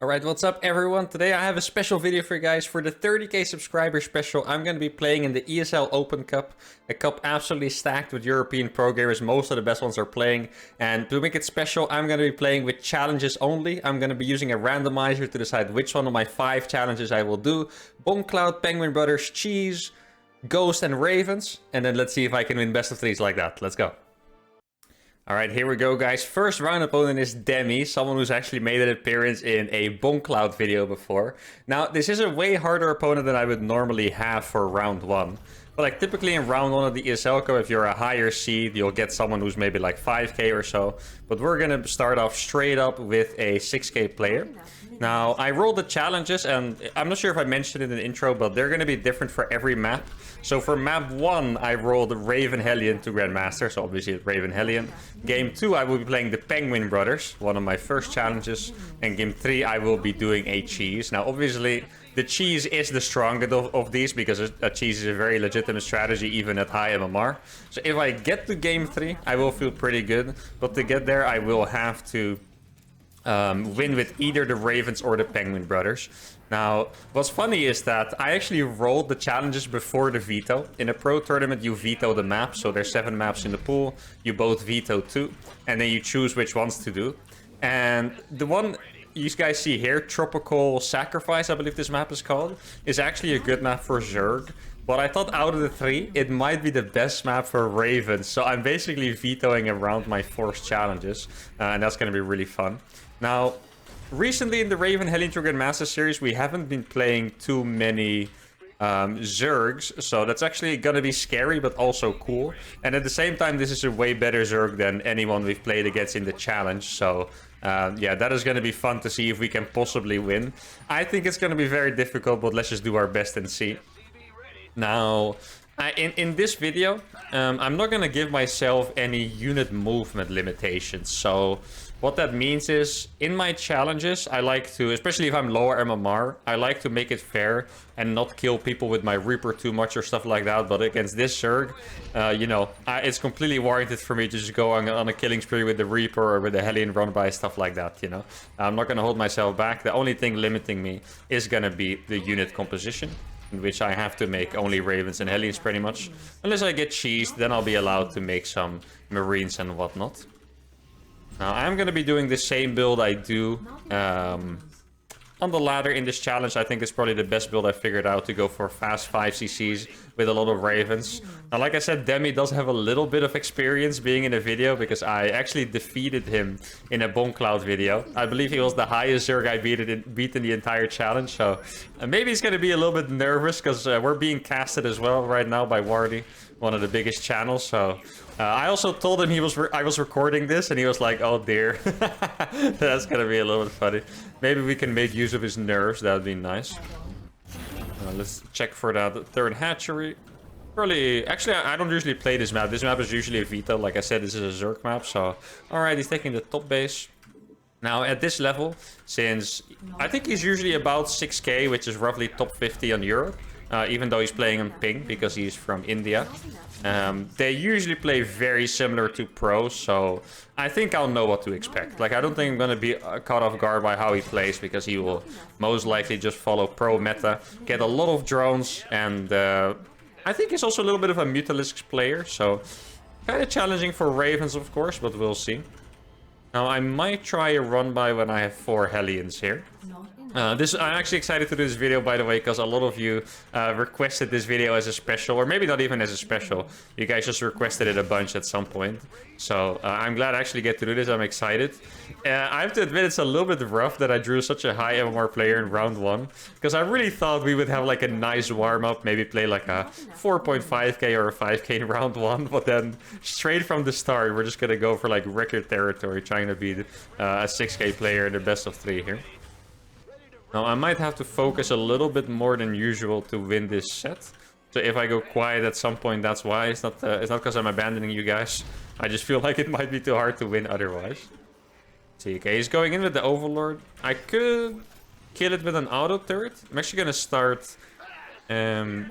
Alright, what's up everyone? Today I have a special video for you guys. For the 30k subscriber special, I'm going to be playing in the ESL Open Cup. A cup absolutely stacked with European pro gamers. Most of the best ones are playing. And to make it special, I'm going to be playing with challenges only. I'm going to be using a randomizer to decide which one of my 5 challenges I will do. Bomb Cloud, Penguin Brothers, Cheese, Ghost and Ravens. And then let's see if I can win best of 3s like that. Let's go. Alright, here we go guys. First round opponent is Demi, someone who's actually made an appearance in a Bomb Cloud video before. Now, this is a way harder opponent than I would normally have for round 1. But like typically in round 1 of the ESL Cup, if you're a higher seed, you'll get someone who's maybe like 5k or so. But we're gonna start off straight up with a 6k player. Now, I rolled the challenges, and I'm not sure if I mentioned it in the intro, but they're going to be different for every map. So for map 1, I rolled Raven Hellion to Grandmaster, so obviously it's Raven Hellion. Game 2, I will be playing the Penguin Brothers, one of my first challenges. And game 3, I will be doing a Cheese. Now, obviously, the Cheese is the strongest of these, because a Cheese is a very legitimate strategy, even at high MMR. So if I get to game 3, I will feel pretty good. But to get there, I will have to win with either the Ravens or the Penguin Brothers. Now, what's funny is that I actually rolled the challenges before the veto. In a pro tournament, you veto the map, so there's 7 maps in the pool. You both veto 2, and then you choose which ones to do. And the one you guys see here, Tropical Sacrifice, I believe this map is called, is actually a good map for Zerg. But I thought out of the 3, it might be the best map for Ravens. So I'm basically vetoing around my forced challenges, and that's going to be really fun. Now, recently in the Raven Hellion Grandmaster series, we haven't been playing too many Zergs, so that's actually gonna be scary, but also cool. And at the same time, this is a way better Zerg than anyone we've played against in the challenge, so yeah, that is gonna be fun to see if we can possibly win. I think it's gonna be very difficult, but let's just do our best and see. Now, in this video, I'm not gonna give myself any unit movement limitations, so what that means is, in my challenges, I like to, especially if I'm lower MMR, I like to make it fair and not kill people with my Reaper too much or stuff like that. But against this Zerg, you know, it's completely warranted for me to just go on a killing spree with the Reaper or with the Hellion run by, stuff like that, you know. I'm not going to hold myself back. The only thing limiting me is going to be the unit composition, in which I have to make only Ravens and Hellions pretty much. Unless I get cheesed, then I'll be allowed to make some Marines and whatnot. Now, I'm going to be doing the same build I do on the ladder in this challenge. I think it's probably the best build I figured out, to go for fast 5cc's with a lot of Ravens. Now, like I said, Demi does have a little bit of experience being in a video, because I actually defeated him in a Bomb Cloud video. I believe he was the highest Zerg I beat in the entire challenge, so maybe he's going to be a little bit nervous, because we're being casted as well right now by Wardy, one of the biggest channels, so... I also told him I was recording this, and he was like, oh dear. That's gonna be a little bit funny. Maybe we can make use of his nerves, that would be nice. Let's check for that third hatchery. Actually, I don't usually play this map. This map is usually a veto. Like I said, this is a Zerg map, so... Alright, he's taking the top base. Now, at this level, since I think he's usually about 6k, which is roughly top 50 on Europe, even though he's playing on ping, because he's from India. They usually play very similar to pros, so I think I'll know what to expect. Like, I don't think I'm going to be caught off guard by how he plays, because he will most likely just follow pro meta, get a lot of drones, and I think he's also a little bit of a Mutalisk player, so kind of challenging for Ravens, of course, but we'll see. Now, I might try a run by when I have 4 Hellions here. I'm actually excited to do this video, by the way, because a lot of you requested this video as a special, or maybe not even as a special. You guys just requested it a bunch at some point. So I'm glad I actually get to do this. I'm excited. I have to admit, it's a little bit rough that I drew such a high MMR player in round 1, because I really thought we would have like a nice warm-up, maybe play like a 4.5k or a 5k in round 1, but then straight from the start, we're just going to go for like record territory, trying to beat a 6k player in the best of 3 here. Now, I might have to focus a little bit more than usual to win this set. So if I go quiet at some point, that's why. It's not because I'm abandoning you guys. I just feel like it might be too hard to win otherwise. See, okay, he's going in with the Overlord. I could kill it with an auto turret. I'm actually going to start the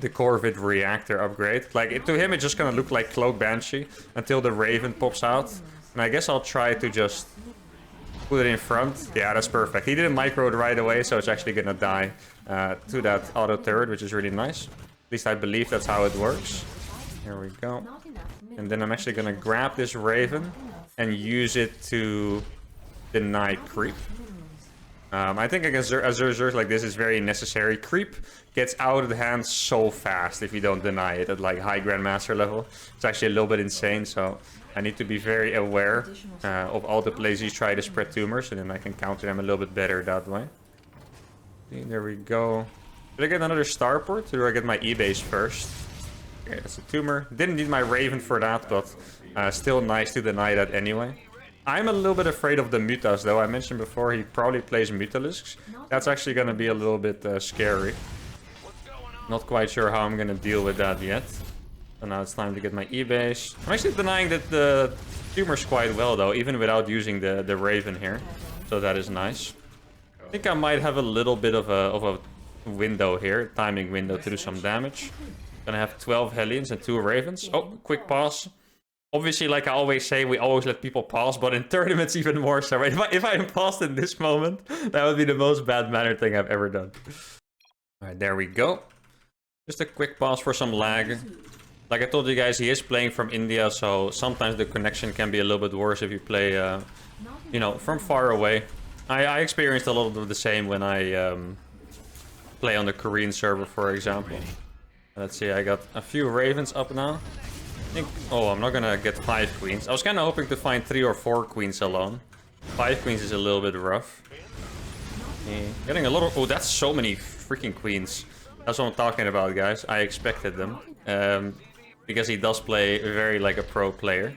Corvid reactor upgrade. Like, to him, it's just going to look like Cloak Banshee until the Raven pops out. And I guess I'll try to just Put it in front. Yeah, that's perfect. He didn't micro it right away, so it's actually gonna die to that auto turret, which is really nice. At least I believe that's how it works. Here we go. And then I'm actually gonna grab this Raven and use it to deny creep. I think against a Zerg like this is very necessary. Creep gets out of the hand so fast if you don't deny it at like high Grandmaster level. It's actually a little bit insane, so I need to be very aware of all the plays you try to spread tumors, and then I can counter them a little bit better that way. See, there we go. Did I get another starport, or do I get my E-base first? Okay, that's a tumor. Didn't need my Raven for that, but still nice to deny that anyway. I'm a little bit afraid of the Mutas, though. I mentioned before he probably plays Mutalisks. That's actually going to be a little bit scary. Not quite sure how I'm going to deal with that yet. So now it's time to get my E-base. I'm actually denying that the tumors quite well, though, even without using the Raven here. So that is nice. I think I might have a little bit of a window here, timing window to do some damage. Gonna have 12 Hellions and 2 Ravens. Oh, quick pause. Obviously, like I always say, we always let people pause, but in tournaments even more so. If I am paused in this moment, that would be the most bad-mannered thing I've ever done. Alright, there we go. Just a quick pause for some lag. Like I told you guys, he is playing from India, so sometimes the connection can be a little bit worse if you play, you know, from far away. I experienced a lot of the same when I play on the Korean server, for example. Let's see, I got a few Ravens up now. I think, oh, I'm not gonna get 5 queens. I was kind of hoping to find 3 or 4 queens alone. 5 queens is a little bit rough. Getting a lot of... Oh, that's so many freaking queens. That's what I'm talking about, guys. I expected them. Because he does play very like a pro player.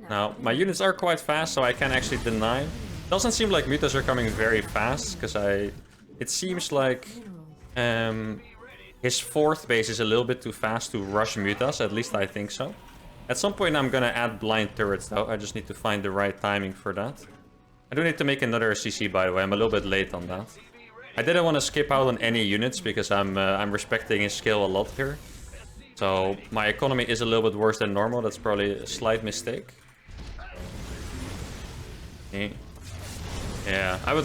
Now, my units are quite fast, so I can actually deny. Doesn't seem like mutas are coming very fast, because it seems like his 4th base is a little bit too fast to rush mutas, at least I think so. At some point I'm gonna add blind turrets though, I just need to find the right timing for that. I do need to make another CC, by the way, I'm a little bit late on that. I didn't want to skip out on any units because I'm respecting his skill a lot here. So my economy is a little bit worse than normal, that's probably a slight mistake. Yeah,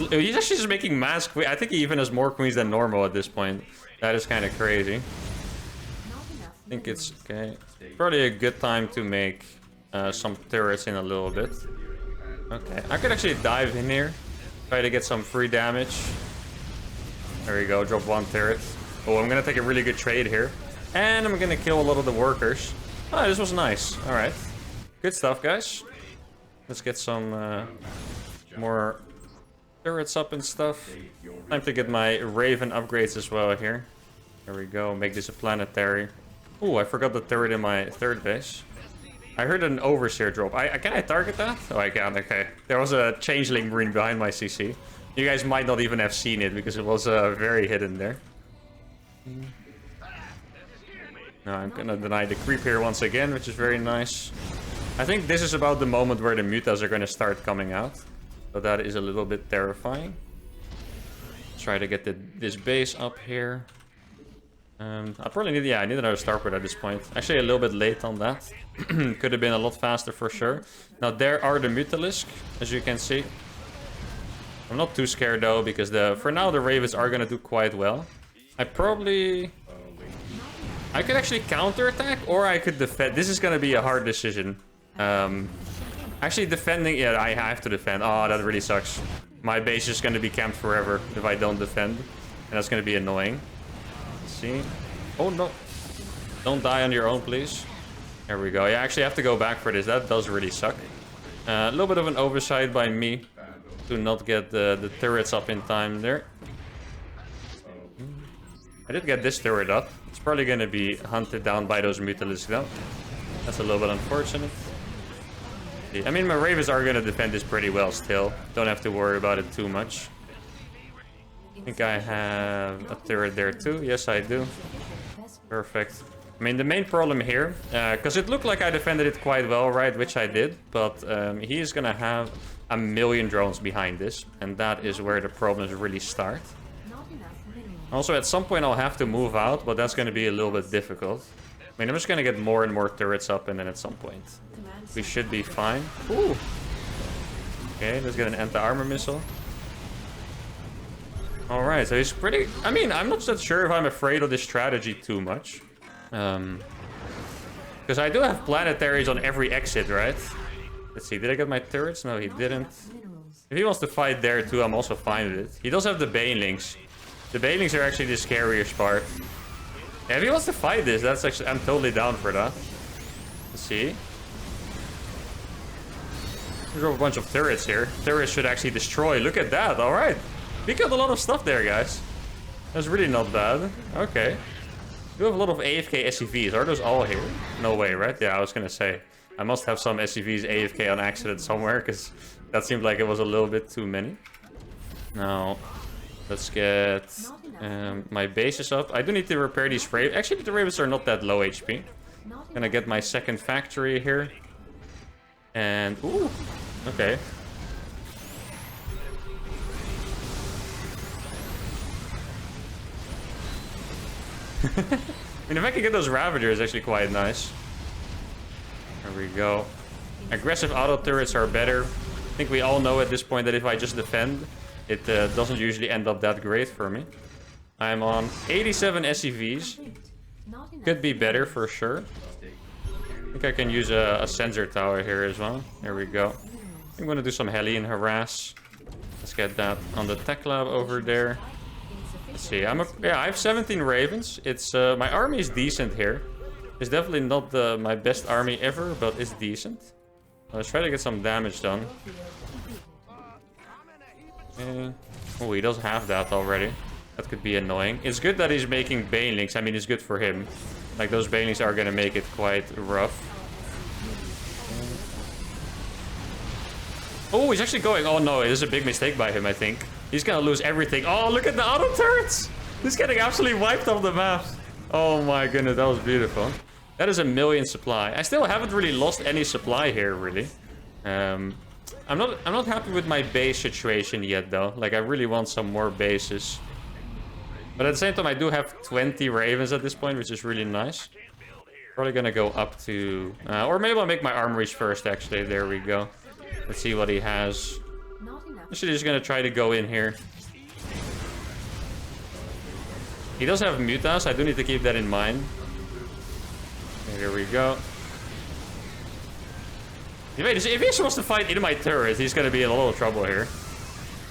he's actually just making mass queens. I think he even has more queens than normal at this point. That is kind of crazy. I think it's okay. Probably a good time to make some turrets in a little bit. Okay, I could actually dive in here. Try to get some free damage. There we go, drop 1 turret. Oh, I'm gonna take a really good trade here. And I'm gonna kill a lot of the workers. Oh, this was nice. Alright. Good stuff, guys. Let's get some more turrets up and stuff. Time to get my Raven upgrades as well here. There we go, make this a planetary. Ooh, I forgot the turret in my 3rd base. I heard an Overseer drop. Can I target that? Oh, I can, okay. There was a Changeling Marine behind my CC. You guys might not even have seen it because it was very hidden there. Now I'm gonna deny the creep here once again, which is very nice. I think this is about the moment where the mutas are gonna start coming out. So that is a little bit terrifying. Try to get this base up here. I probably need, I need another starport at this point. Actually a little bit late on that. Could have been a lot faster for sure. Now there are the Mutalisk, as you can see. I'm not too scared though, because for now the Ravens are gonna do quite well. I could actually counterattack, or I could defend. This is gonna be a hard decision. Actually defending, yeah, I have to defend. Oh, that really sucks. My base is gonna be camped forever if I don't defend. And that's gonna be annoying. Let's see. Oh no. Don't die on your own, please. There we go. Yeah, I actually have to go back for this. That does really suck. A little bit of an oversight by me to not get the turrets up in time there. I did get this turret up. It's probably gonna be hunted down by those Mutalisks though. That's a little bit unfortunate. I mean, my Ravens are gonna defend this pretty well still. Don't have to worry about it too much. I think I have a turret there too. Yes, I do. Perfect. I mean, the main problem here, because it looked like I defended it quite well, right? Which I did. But he is gonna have a million drones behind this. And that is where the problems really start. Also, at some point I'll have to move out, but that's gonna be a little bit difficult. I mean, I'm just gonna get more and more turrets up, and then at some point we should be fine. Ooh. Okay, let's get an anti-armor missile. Alright, so he's pretty... I mean, I'm not so sure if I'm afraid of this strategy too much. Because I do have planetaries on every exit, right? Let's see, did I get my turrets? No, he didn't. If he wants to fight there too, I'm also fine with it. He does have the banelings. The banelings are actually the scariest part. Yeah, if he wants to fight this, that's actually... I'm totally down for that. Let's see. There's a bunch of turrets here. Turrets should actually destroy. Look at that, alright. We got a lot of stuff there, guys. That's really not bad. Okay. We have a lot of AFK SCVs. Are those all here? No way, right? Yeah, I was gonna say. I must have some SCVs AFK on accident somewhere, because that seemed like it was a little bit too many. Now, let's get my bases up. I do need to repair these ravens. Actually, the ravens are not that low HP. Gonna get my second factory here. And, ooh, okay. I mean, if I can get those Ravagers, actually quite nice. There we go. Aggressive auto turrets are better. I think we all know at this point that if I just defend, it doesn't usually end up that great for me. I'm on 87 SCVs. Could be better for sure. I think I can use a sensor tower here as well. There we go. I'm going to do some Hellion harass. Let's get that on the tech lab over there. Let's see. Yeah, I have 17 ravens. It's my army is decent here. It's definitely not my best army ever, but it's decent. Let's try to get some damage done. Okay. Oh, he does have that already. That could be annoying. It's good that he's making banelings. I mean, it's good for him. Like, those banelings are gonna make it quite rough. Oh, he's actually going. Oh no, it is a big mistake by him, I think. He's gonna lose everything. Oh, look at the auto turrets! He's getting absolutely wiped off the map. Oh my goodness, that was beautiful. That is 1 million supply. I still haven't really lost any supply here, really. I'm not happy with my base situation yet, though. Like, I really want some more bases. But at the same time, I do have 20 ravens at this point, which is really nice. Probably gonna go up to... or maybe I'll make my armories first, actually. There we go. Let's see what he has. Actually, just gonna try to go in here. He does have mutas. I do need to keep that in mind. Okay, there we go. If he just wants to fight in my turret, he's gonna be in a lot of trouble here.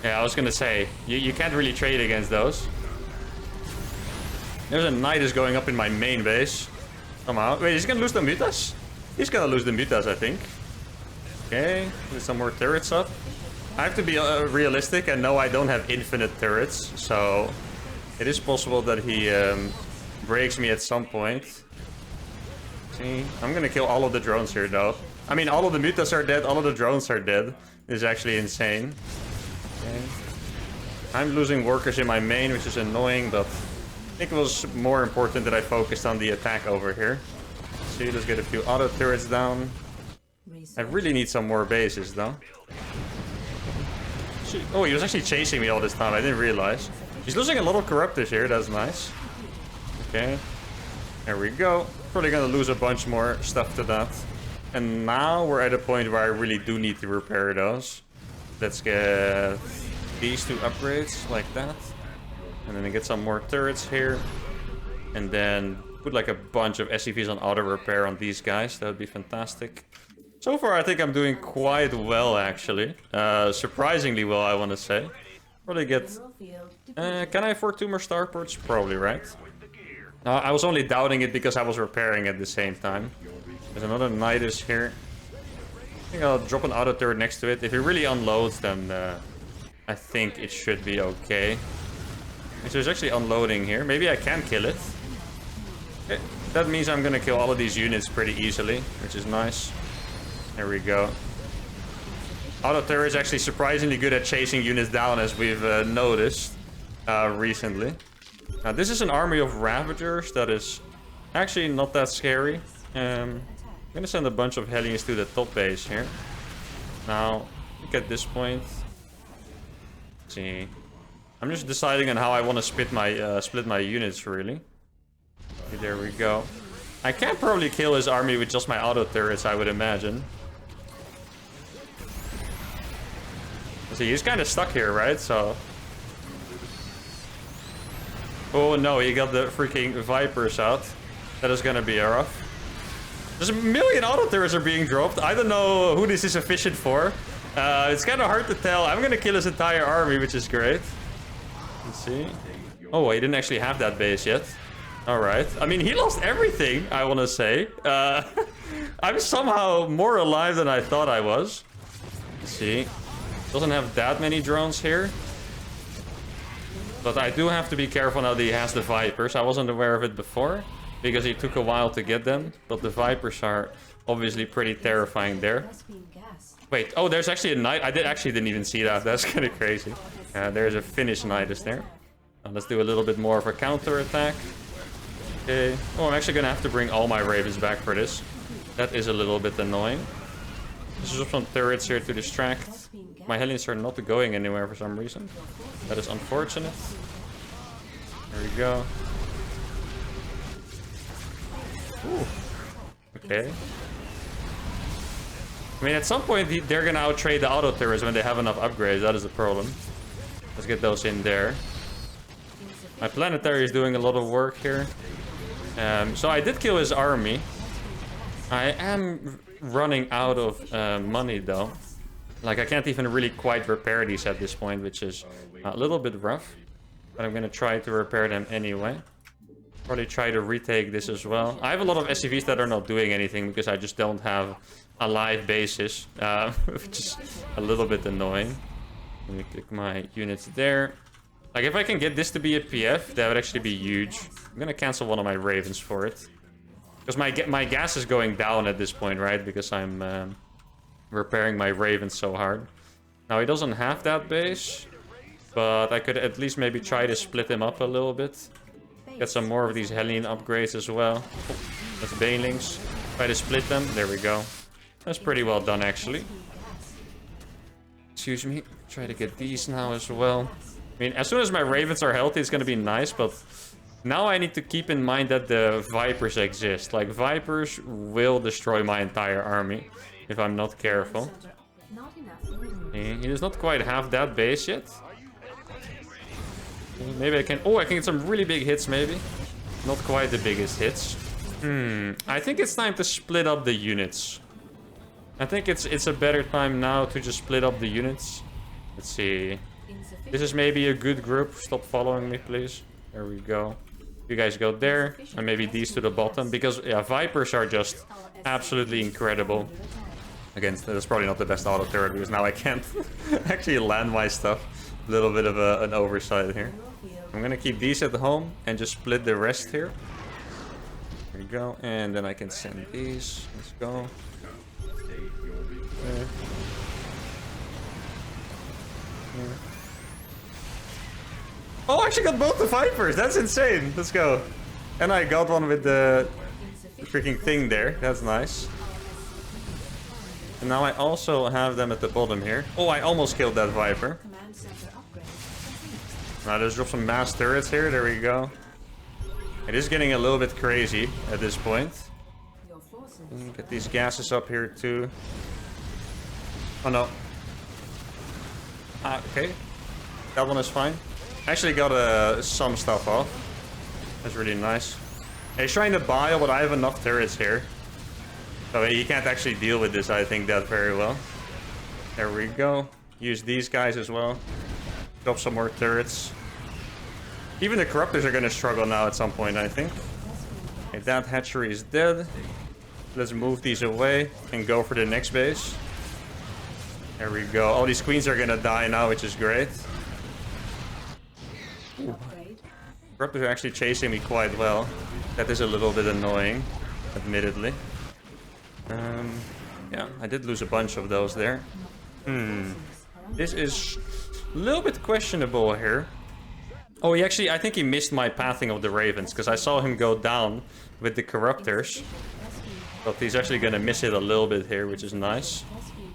Yeah, I was gonna say, you can't really trade against those. There's a knight is going up in my main base. Come on. Wait, is he gonna lose the mutas? He's gonna lose the mutas, I think. Okay, there's some more turrets up. I have to be realistic and know I don't have infinite turrets, so it is possible that he breaks me at some point. See, I'm gonna kill all of the drones here, though. I mean, all of the mutas are dead, all of the drones are dead. This is actually insane. Okay. I'm losing workers in my main, which is annoying, but I think it was more important that I focused on the attack over here. See, let's get a few auto turrets down. I really need some more bases, though. Oh, he was actually chasing me all this time. I didn't realize. He's losing a lot of corruptors here. That's nice. Okay. There we go. Probably gonna lose a bunch more stuff to that. And now we're at a point where I really do need to repair those. Let's get these two upgrades like that. And then get some more turrets here. And then put like a bunch of SCVs on auto repair on these guys. That would be fantastic. So far, I think I'm doing quite well, actually. Surprisingly well, I want to say. Probably get... can I afford 2 more starports? Probably, right? I was only doubting it because I was repairing at the same time. There's another Nidus here. I think I'll drop an auto turret next to it. If it really unloads, then I think it should be okay. So there's actually unloading here. Maybe I can kill it. Okay. That means I'm gonna kill all of these units pretty easily, which is nice. There we go. Auto turret is actually surprisingly good at chasing units down, as we've noticed recently. Now, this is an army of Ravagers that is actually not that scary. I'm gonna send a bunch of Hellions to the top base here. Now, look at this point. Let's see. I'm just deciding on how I want to split my units, really. Okay, there we go. I can probably kill his army with just my auto turrets, I would imagine. See, he's kind of stuck here, right? So... Oh no, he got the freaking Vipers out. That is gonna be rough. There's a million auto turrets are being dropped. I don't know who this is efficient for. It's kind of hard to tell. I'm gonna kill his entire army, which is great. Let's see. Oh, he didn't actually have that base yet. Alright. I mean, he lost everything, I want to say. I'm somehow more alive than I thought I was. Let's see. Doesn't have that many drones here. But I do have to be careful now that he has the Vipers. I wasn't aware of it before, because he took a while to get them. But the Vipers are obviously pretty terrifying there. Wait, oh, there's actually a Knight. I didn't even see that. That's kind of crazy. There's a Finnish Knight is there. Let's do a little bit more of a counter attack. Okay. Oh, I'm actually gonna have to bring all my Ravens back for this. That is a little bit annoying. There's just some turrets here to distract. My Hellions are not going anywhere for some reason. That is unfortunate. There we go. Ooh. Okay. I mean, at some point, they're gonna outtrade the auto turrets when they have enough upgrades. That is the problem. Let's get those in there. My planetary is doing a lot of work here. So I did kill his army. I am running out of money, though. Like, I can't even really quite repair these at this point, which is a little bit rough. But I'm gonna try to repair them anyway. Probably try to retake this as well. I have a lot of SCVs that are not doing anything because I just don't have a live basis, which is a little bit annoying. Let me click my units there. Like, if I can get this to be a PF, that would actually be huge. I'm gonna cancel one of my Ravens for it. Because my gas is going down at this point, right? Because I'm repairing my Ravens so hard. Now, he doesn't have that base. But I could at least maybe try to split him up a little bit. Get some more of these Hellion upgrades as well. Oh, that's Banelings. Try to split them. There we go. That's pretty well done, actually. Excuse me. Try to get these now as well. I mean, as soon as my Ravens are healthy, it's going to be nice. But now I need to keep in mind that the Vipers exist. Like, Vipers will destroy my entire army if I'm not careful. He does not quite have that base yet. Maybe I can... Oh, I can get some really big hits, maybe. Not quite the biggest hits. I think it's time to split up the units. I think it's a better time now to just split up the units. Let's see. This is maybe a good group. Stop following me, please. There we go. You guys go there. And maybe these to the bottom. Because, yeah, Vipers are just absolutely incredible. Again, that's probably not the best auto turret because now I can't actually land my stuff. A little bit of an oversight here. I'm gonna keep these at home and just split the rest here. There we go. And then I can send these. Let's go. There. There. Oh, I actually got both the Vipers. That's insane. Let's go. And I got one with the freaking thing there. That's nice. And now I also have them at the bottom here. Oh, I almost killed that Viper. Now let's drop some mass turrets here. There we go. It is getting a little bit crazy at this point. Get these gases up here too. Oh no. Okay. That one is fine. I actually got some stuff off. That's really nice. He's trying to buy, but I have enough turrets here. So he can't actually deal with this, I think, that very well. There we go. Use these guys as well. Drop some more turrets. Even the Corruptors are going to struggle now at some point, I think. Okay, that hatchery is dead. Let's move these away and go for the next base. There we go. All these queens are going to die now, which is great. Ooh. Corruptors are actually chasing me quite well. That is a little bit annoying, admittedly. Yeah, I did lose a bunch of those there. This is a little bit questionable here. Oh, I think he missed my pathing of the Ravens, because I saw him go down with the Corruptors. But he's actually going to miss it a little bit here, which is nice.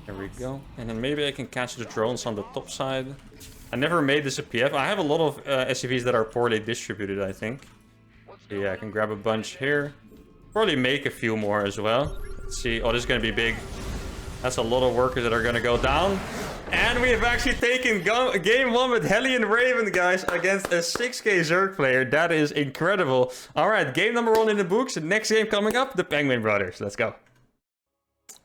There we go. And then maybe I can catch the drones on the top side. I never made this a PF. I have a lot of SCVs that are poorly distributed, I think. So yeah, I can grab a bunch here. Probably make a few more as well. Let's see. Oh, this is going to be big. That's a lot of workers that are going to go down. And we have actually taken game 1 with Hellion Raven, guys, against a 6k Zerg player. That is incredible. Alright, game number 1 in the books. Next game coming up, the Penguin Brothers. Let's go.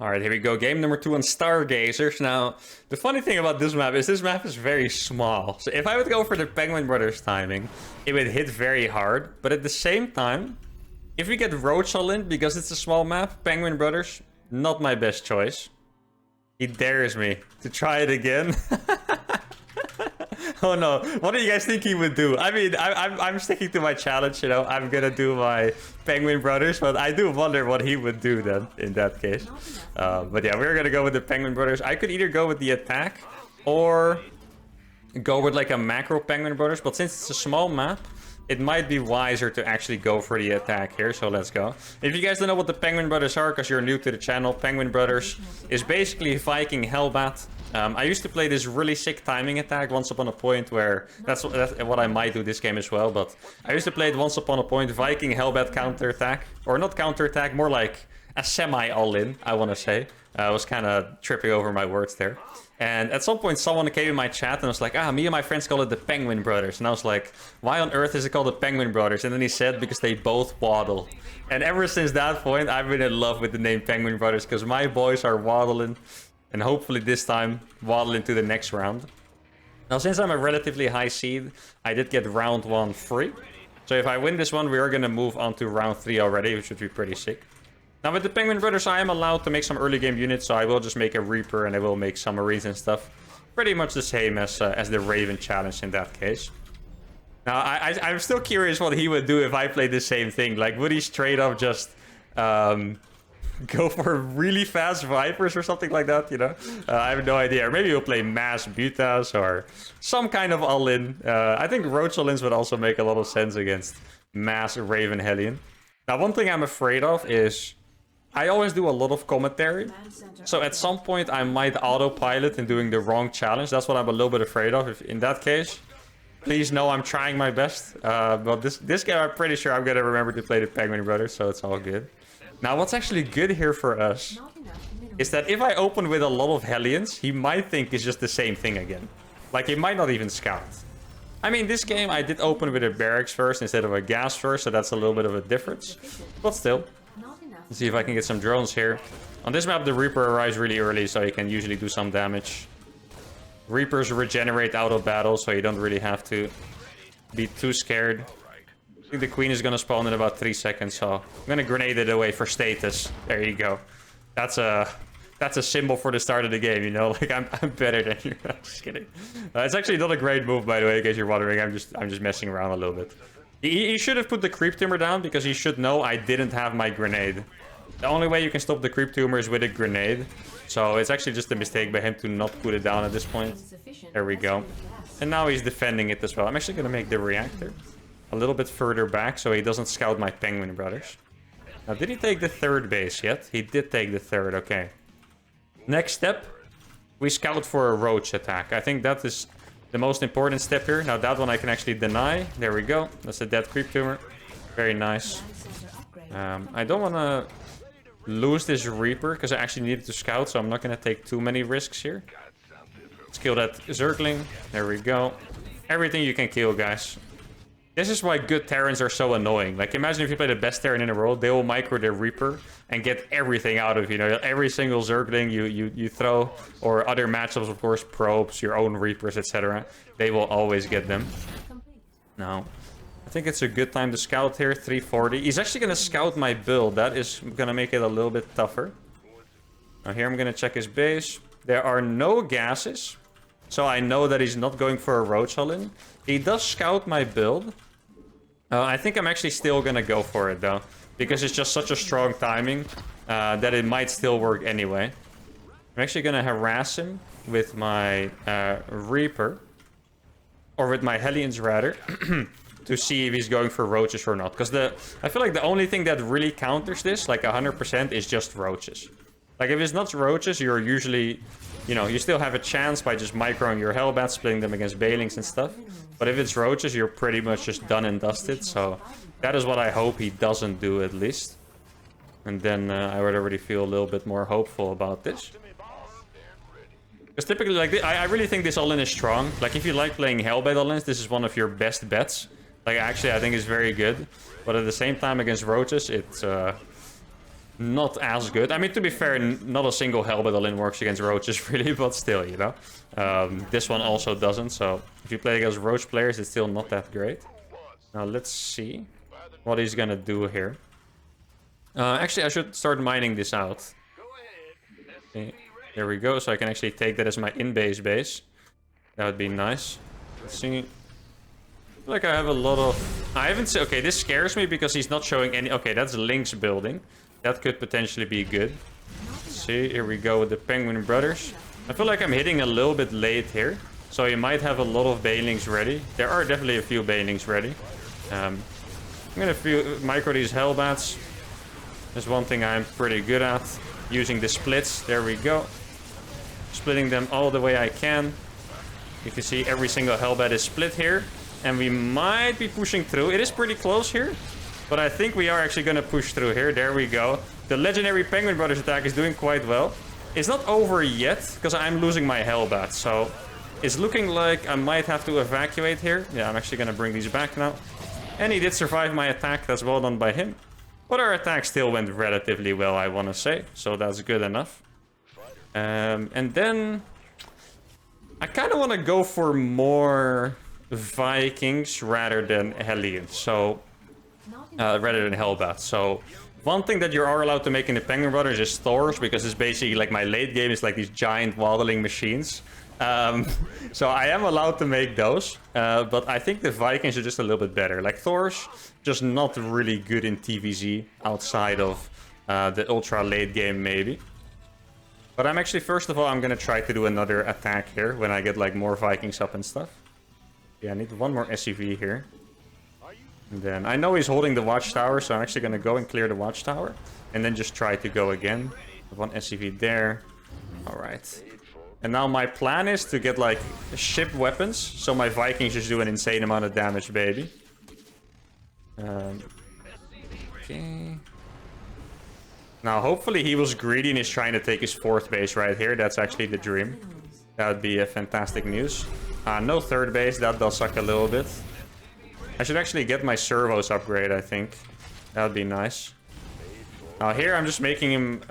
Alright, here we go. Game number 2 on Stargazers. Now, the funny thing about this map is very small. So if I would go for the Penguin Brothers timing, it would hit very hard. But at the same time, if we get Roach all in, because it's a small map, Penguin Brothers, not my best choice. He dares me to try it again. Oh no, what do you guys think he would do? I mean, I'm sticking to my challenge, you know. I'm gonna do my Penguin Brothers, but I do wonder what he would do then, in that case. But yeah, we're gonna go with the Penguin Brothers. I could either go with the attack, or go with like a macro Penguin Brothers, but since it's a small map, it might be wiser to actually go for the attack here, so let's go. If you guys don't know what the Penguin Brothers are, because you're new to the channel, Penguin Brothers is basically Viking Hellbat. I used to play this really sick timing attack once upon a point where... That's what I might do this game as well, but I used to play it once upon a point, Viking Hellbat counter-attack. Or not counter-attack, more like a semi-all-in, I want to say. I was kind of tripping over my words there. And at some point, someone came in my chat and was like, me and my friends call it the Penguin Brothers. And I was like, why on earth is it called the Penguin Brothers? And then he said, because they both waddle. And ever since that point, I've been in love with the name Penguin Brothers, because my boys are waddling. And hopefully this time, waddle into the next round. Now, since I'm a relatively high seed, I did get round 1 free. So if I win this one, we are going to move on to round 3 already, which would be pretty sick. Now with the Penguin Brothers, I am allowed to make some early game units, so I will just make a Reaper and I will make some Marines and stuff. Pretty much the same as the Raven challenge in that case. Now, I'm still curious what he would do if I played the same thing. Like, would he straight up just go for really fast Vipers or something like that, you know? I have no idea. Or maybe he'll play mass Butas or some kind of all-in. I think Roach all-ins would also make a lot of sense against mass Raven Hellion. Now, one thing I'm afraid of is... I always do a lot of commentary, so at some point I might autopilot in doing the wrong challenge. That's what I'm a little bit afraid of. If in that case, please know I'm trying my best. But this game, I'm pretty sure I'm going to remember to play the Penguin Brothers, so it's all good. Now, what's actually good here for us is that if I open with a lot of Hellions, he might think it's just the same thing again. Like, he might not even scout. I mean, this game I did open with a barracks first instead of a gas first, so that's a little bit of a difference. But still. Let's see if I can get some drones here. On this map, the Reaper arrives really early, so you can usually do some damage. Reapers regenerate out of battle, so you don't really have to be too scared. I think the Queen is going to spawn in about 3 seconds, so I'm going to grenade it away for status. There you go. That's a symbol for the start of the game, you know? Like, I'm better than you. I'm just kidding. It's actually not a great move, by the way, in case you're wondering. I'm just messing around a little bit. He should have put the creep tumor down, because he should know I didn't have my grenade. The only way you can stop the creep tumor is with a grenade. So it's actually just a mistake by him to not put it down at this point. There we go. And now he's defending it as well. I'm actually going to make the reactor a little bit further back so he doesn't scout my Penguin Brothers. Now, did he take the 3rd base yet? He did take the 3rd, okay. Next step, we scout for a Roach attack. I think that is... the most important step here. Now that one I can actually deny. There we go. That's a dead creep tumor. Very nice. I don't want to lose this Reaper because I actually needed to scout, so I'm not going to take too many risks here. Let's kill that Zergling. There we go. Everything you can kill, guys. This is why good Terrans are so annoying. Like, imagine if you play the best Terran in the world, they will micro their Reaper and get everything out of, you know, every single Zergling you throw, or other matchups, of course, probes, your own Reapers, etc. They will always get them. Now, I think it's a good time to scout here, 340. He's actually going to scout my build. That is going to make it a little bit tougher. Now here I'm going to check his base. There are no gases, so I know that he's not going for a Roach all-in. He does scout my build. I think I'm actually still going to go for it, though. Because it's just such a strong timing that it might still work anyway. I'm actually going to harass him with my Reaper. Or with my Hellions, rather. To see if he's going for Roaches or not. Because I feel like the only thing that really counters this, like 100%, is just Roaches. Like, if it's not Roaches, you're usually... You know, you still have a chance by just microing your Hellbats, splitting them against Balings and stuff. But if it's Roaches, you're pretty much just done and dusted. So that is what I hope he doesn't do, at least. And then I would already feel a little bit more hopeful about this. Because typically, like, I really think this all-in is strong. Like, if you like playing Hellbait all-ins, this is one of your best bets. Like, actually, I think it's very good. But at the same time, against roaches, it's not as good. I mean, to be fair, not a single Hellbait all-in works against roaches, really, but still, you know. This one also doesn't, so if you play against roach players, it's still not that great. Now, let's see what he's gonna do here. Actually, I should start mining this out. Okay, there we go, so I can actually take that as my in-base base. That would be nice. Let's see. I feel like I have a lot of... I haven't seen... Okay, this scares me because he's not showing any... Okay, that's Link's building. That could potentially be good. Let's see, here we go with the Penguin Brothers. I feel like I'm hitting a little bit late here. So you might have a lot of Banelings ready. There are definitely a few Banelings ready. I'm gonna micro these Hellbats. There's one thing I'm pretty good at. Using the splits. There we go. Splitting them all the way I can. You can see every single Hellbat is split here. And we might be pushing through. It is pretty close here. But I think we are actually going to push through here. There we go. The legendary Penguin Brothers attack is doing quite well. It's not over yet, because I'm losing my Hellbat. So it's looking like I might have to evacuate here. Yeah, I'm actually going to bring these back now. And he did survive my attack. That's well done by him. But our attack still went relatively well, I want to say. So that's good enough. And then I kind of want to go for more Vikings rather than Hellion. So rather than Hellbat. So one thing that you are allowed to make in the Penguin Brothers is Thors, because it's basically like my late game is like these giant waddling machines. So I am allowed to make those, but I think the Vikings are just a little bit better. Like Thors, just not really good in TVZ outside of the ultra late game maybe. But I'm actually, first of all, I'm gonna try to do another attack here when I get like more Vikings up and stuff. Yeah, I need one more SCV here. And then I know he's holding the watchtower, so I'm actually gonna go and clear the watchtower. And then just try to go again. One SCV there. Alright. And now my plan is to get like ship weapons, so my Vikings just do an insane amount of damage, baby. Okay. Now hopefully he was greedy and is trying to take his fourth base right here. That's actually the dream. That would be a fantastic news. No third base, that does suck a little bit. I should actually get my servos upgrade, I think. That would be nice. Now here I'm just making him,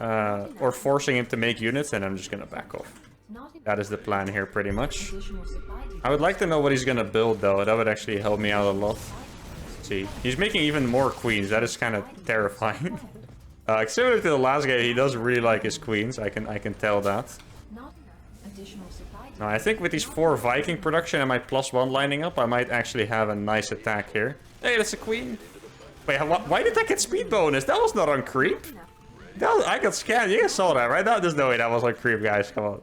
or forcing him to make units, and I'm just gonna back off. That is the plan here, pretty much. I would like to know what he's gonna build, though. That would actually help me out a lot. Let's see, he's making even more queens. That is kind of terrifying. Similar to the last game, he does really like his queens. I can tell that. Now, I think with these 4 Viking production and my +1 lining up, I might actually have a nice attack here. Hey, that's a queen. Wait, why did I get speed bonus? That was not on creep. I got scanned. You guys saw that, right? There's no way that was on creep, guys. Come on.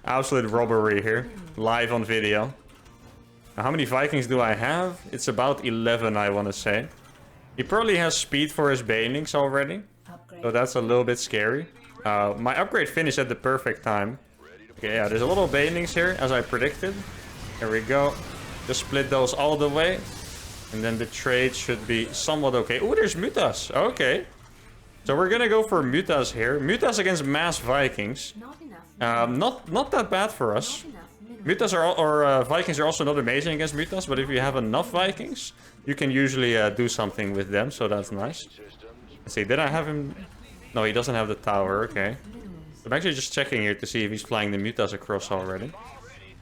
Absolute robbery here. Live on video. Now, how many Vikings do I have? It's about 11, I want to say. He probably has speed for his Banelings already. So that's a little bit scary. My upgrade finished at the perfect time. Okay, yeah, there's a lot of Banelings here, as I predicted. There we go. Just split those all the way. And then the trade should be somewhat okay. Oh, there's Mutas. Okay. So we're gonna go for Mutas here. Mutas against mass Vikings. Not that bad for us. Mutas Vikings are also not amazing against Mutas, but if you have enough Vikings, you can usually do something with them, so that's nice. Let's see, did I have him? No, he doesn't have the tower, okay. I'm actually just checking here to see if he's flying the Mutas across already.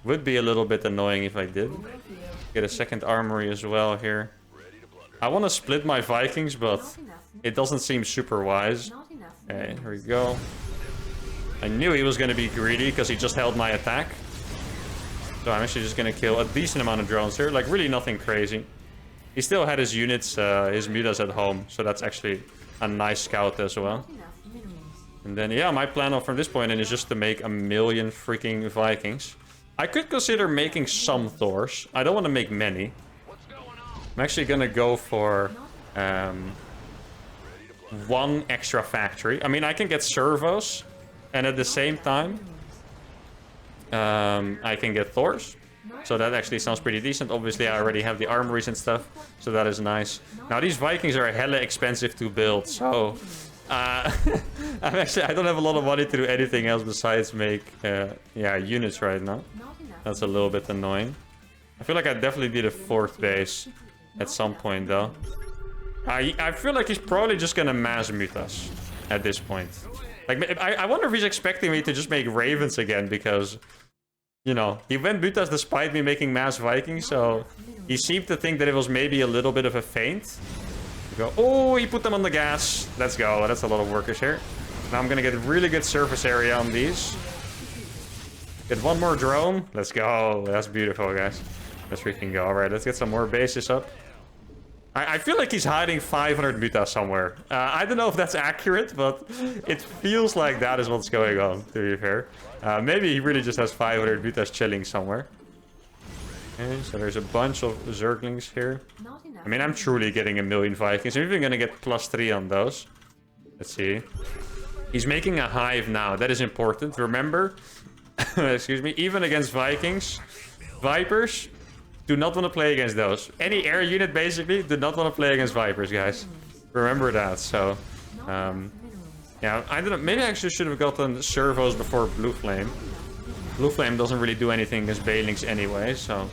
Would be a little bit annoying if I did. Get a second armory as well here. I want to split my Vikings, but it doesn't seem super wise. Okay, here we go. I knew he was going to be greedy because he just held my attack. So I'm actually just going to kill a decent amount of drones here. Like, really nothing crazy. He still had his units, his Mutas at home. So that's actually a nice scout as well. And then, yeah, my plan from this point in is just to make a million freaking Vikings. I could consider making some Thors. I don't want to make many. I'm actually going to go for 1 extra factory. I mean, I can get servos. And at the same time, I can get Thors. So that actually sounds pretty decent. Obviously, I already have the armories and stuff. So that is nice. Now, these Vikings are hella expensive to build. So I don't have a lot of money to do anything else besides make yeah, units right now. That's a little bit annoying. I feel like I definitely need a 4th base at some point though. I feel like he's probably just gonna mass mute us at this point. Like, I wonder if he's expecting me to just make ravens again, because, you know, he went mutas despite me making mass Vikings, so he seemed to think that it was maybe a little bit of a feint. Go. Oh, he put them on the gas. Let's go. That's a lot of workers here. Now I'm gonna get really good surface area on these. Get one more drone. Let's go. That's beautiful, guys. Let's freaking go. All right, let's get some more bases up. I feel like he's hiding 500 mutas somewhere. I don't know if that's accurate, but it feels like that is what's going on, to be fair. Maybe he really just has 500 mutas chilling somewhere. Okay, so there's a bunch of Zerglings here. I mean, I'm truly getting 1,000,000 Vikings. I'm even gonna get +3 on those. Let's see. He's making a hive now. That is important. Remember, excuse me, even against Vikings, Vipers, do not want to play against those. Any air unit, basically, do not want to play against Vipers, guys. Remember that. So, yeah, I don't know. Maybe I actually should have gotten servos before Blue Flame. Blue Flame doesn't really do anything against Banelings anyway, so...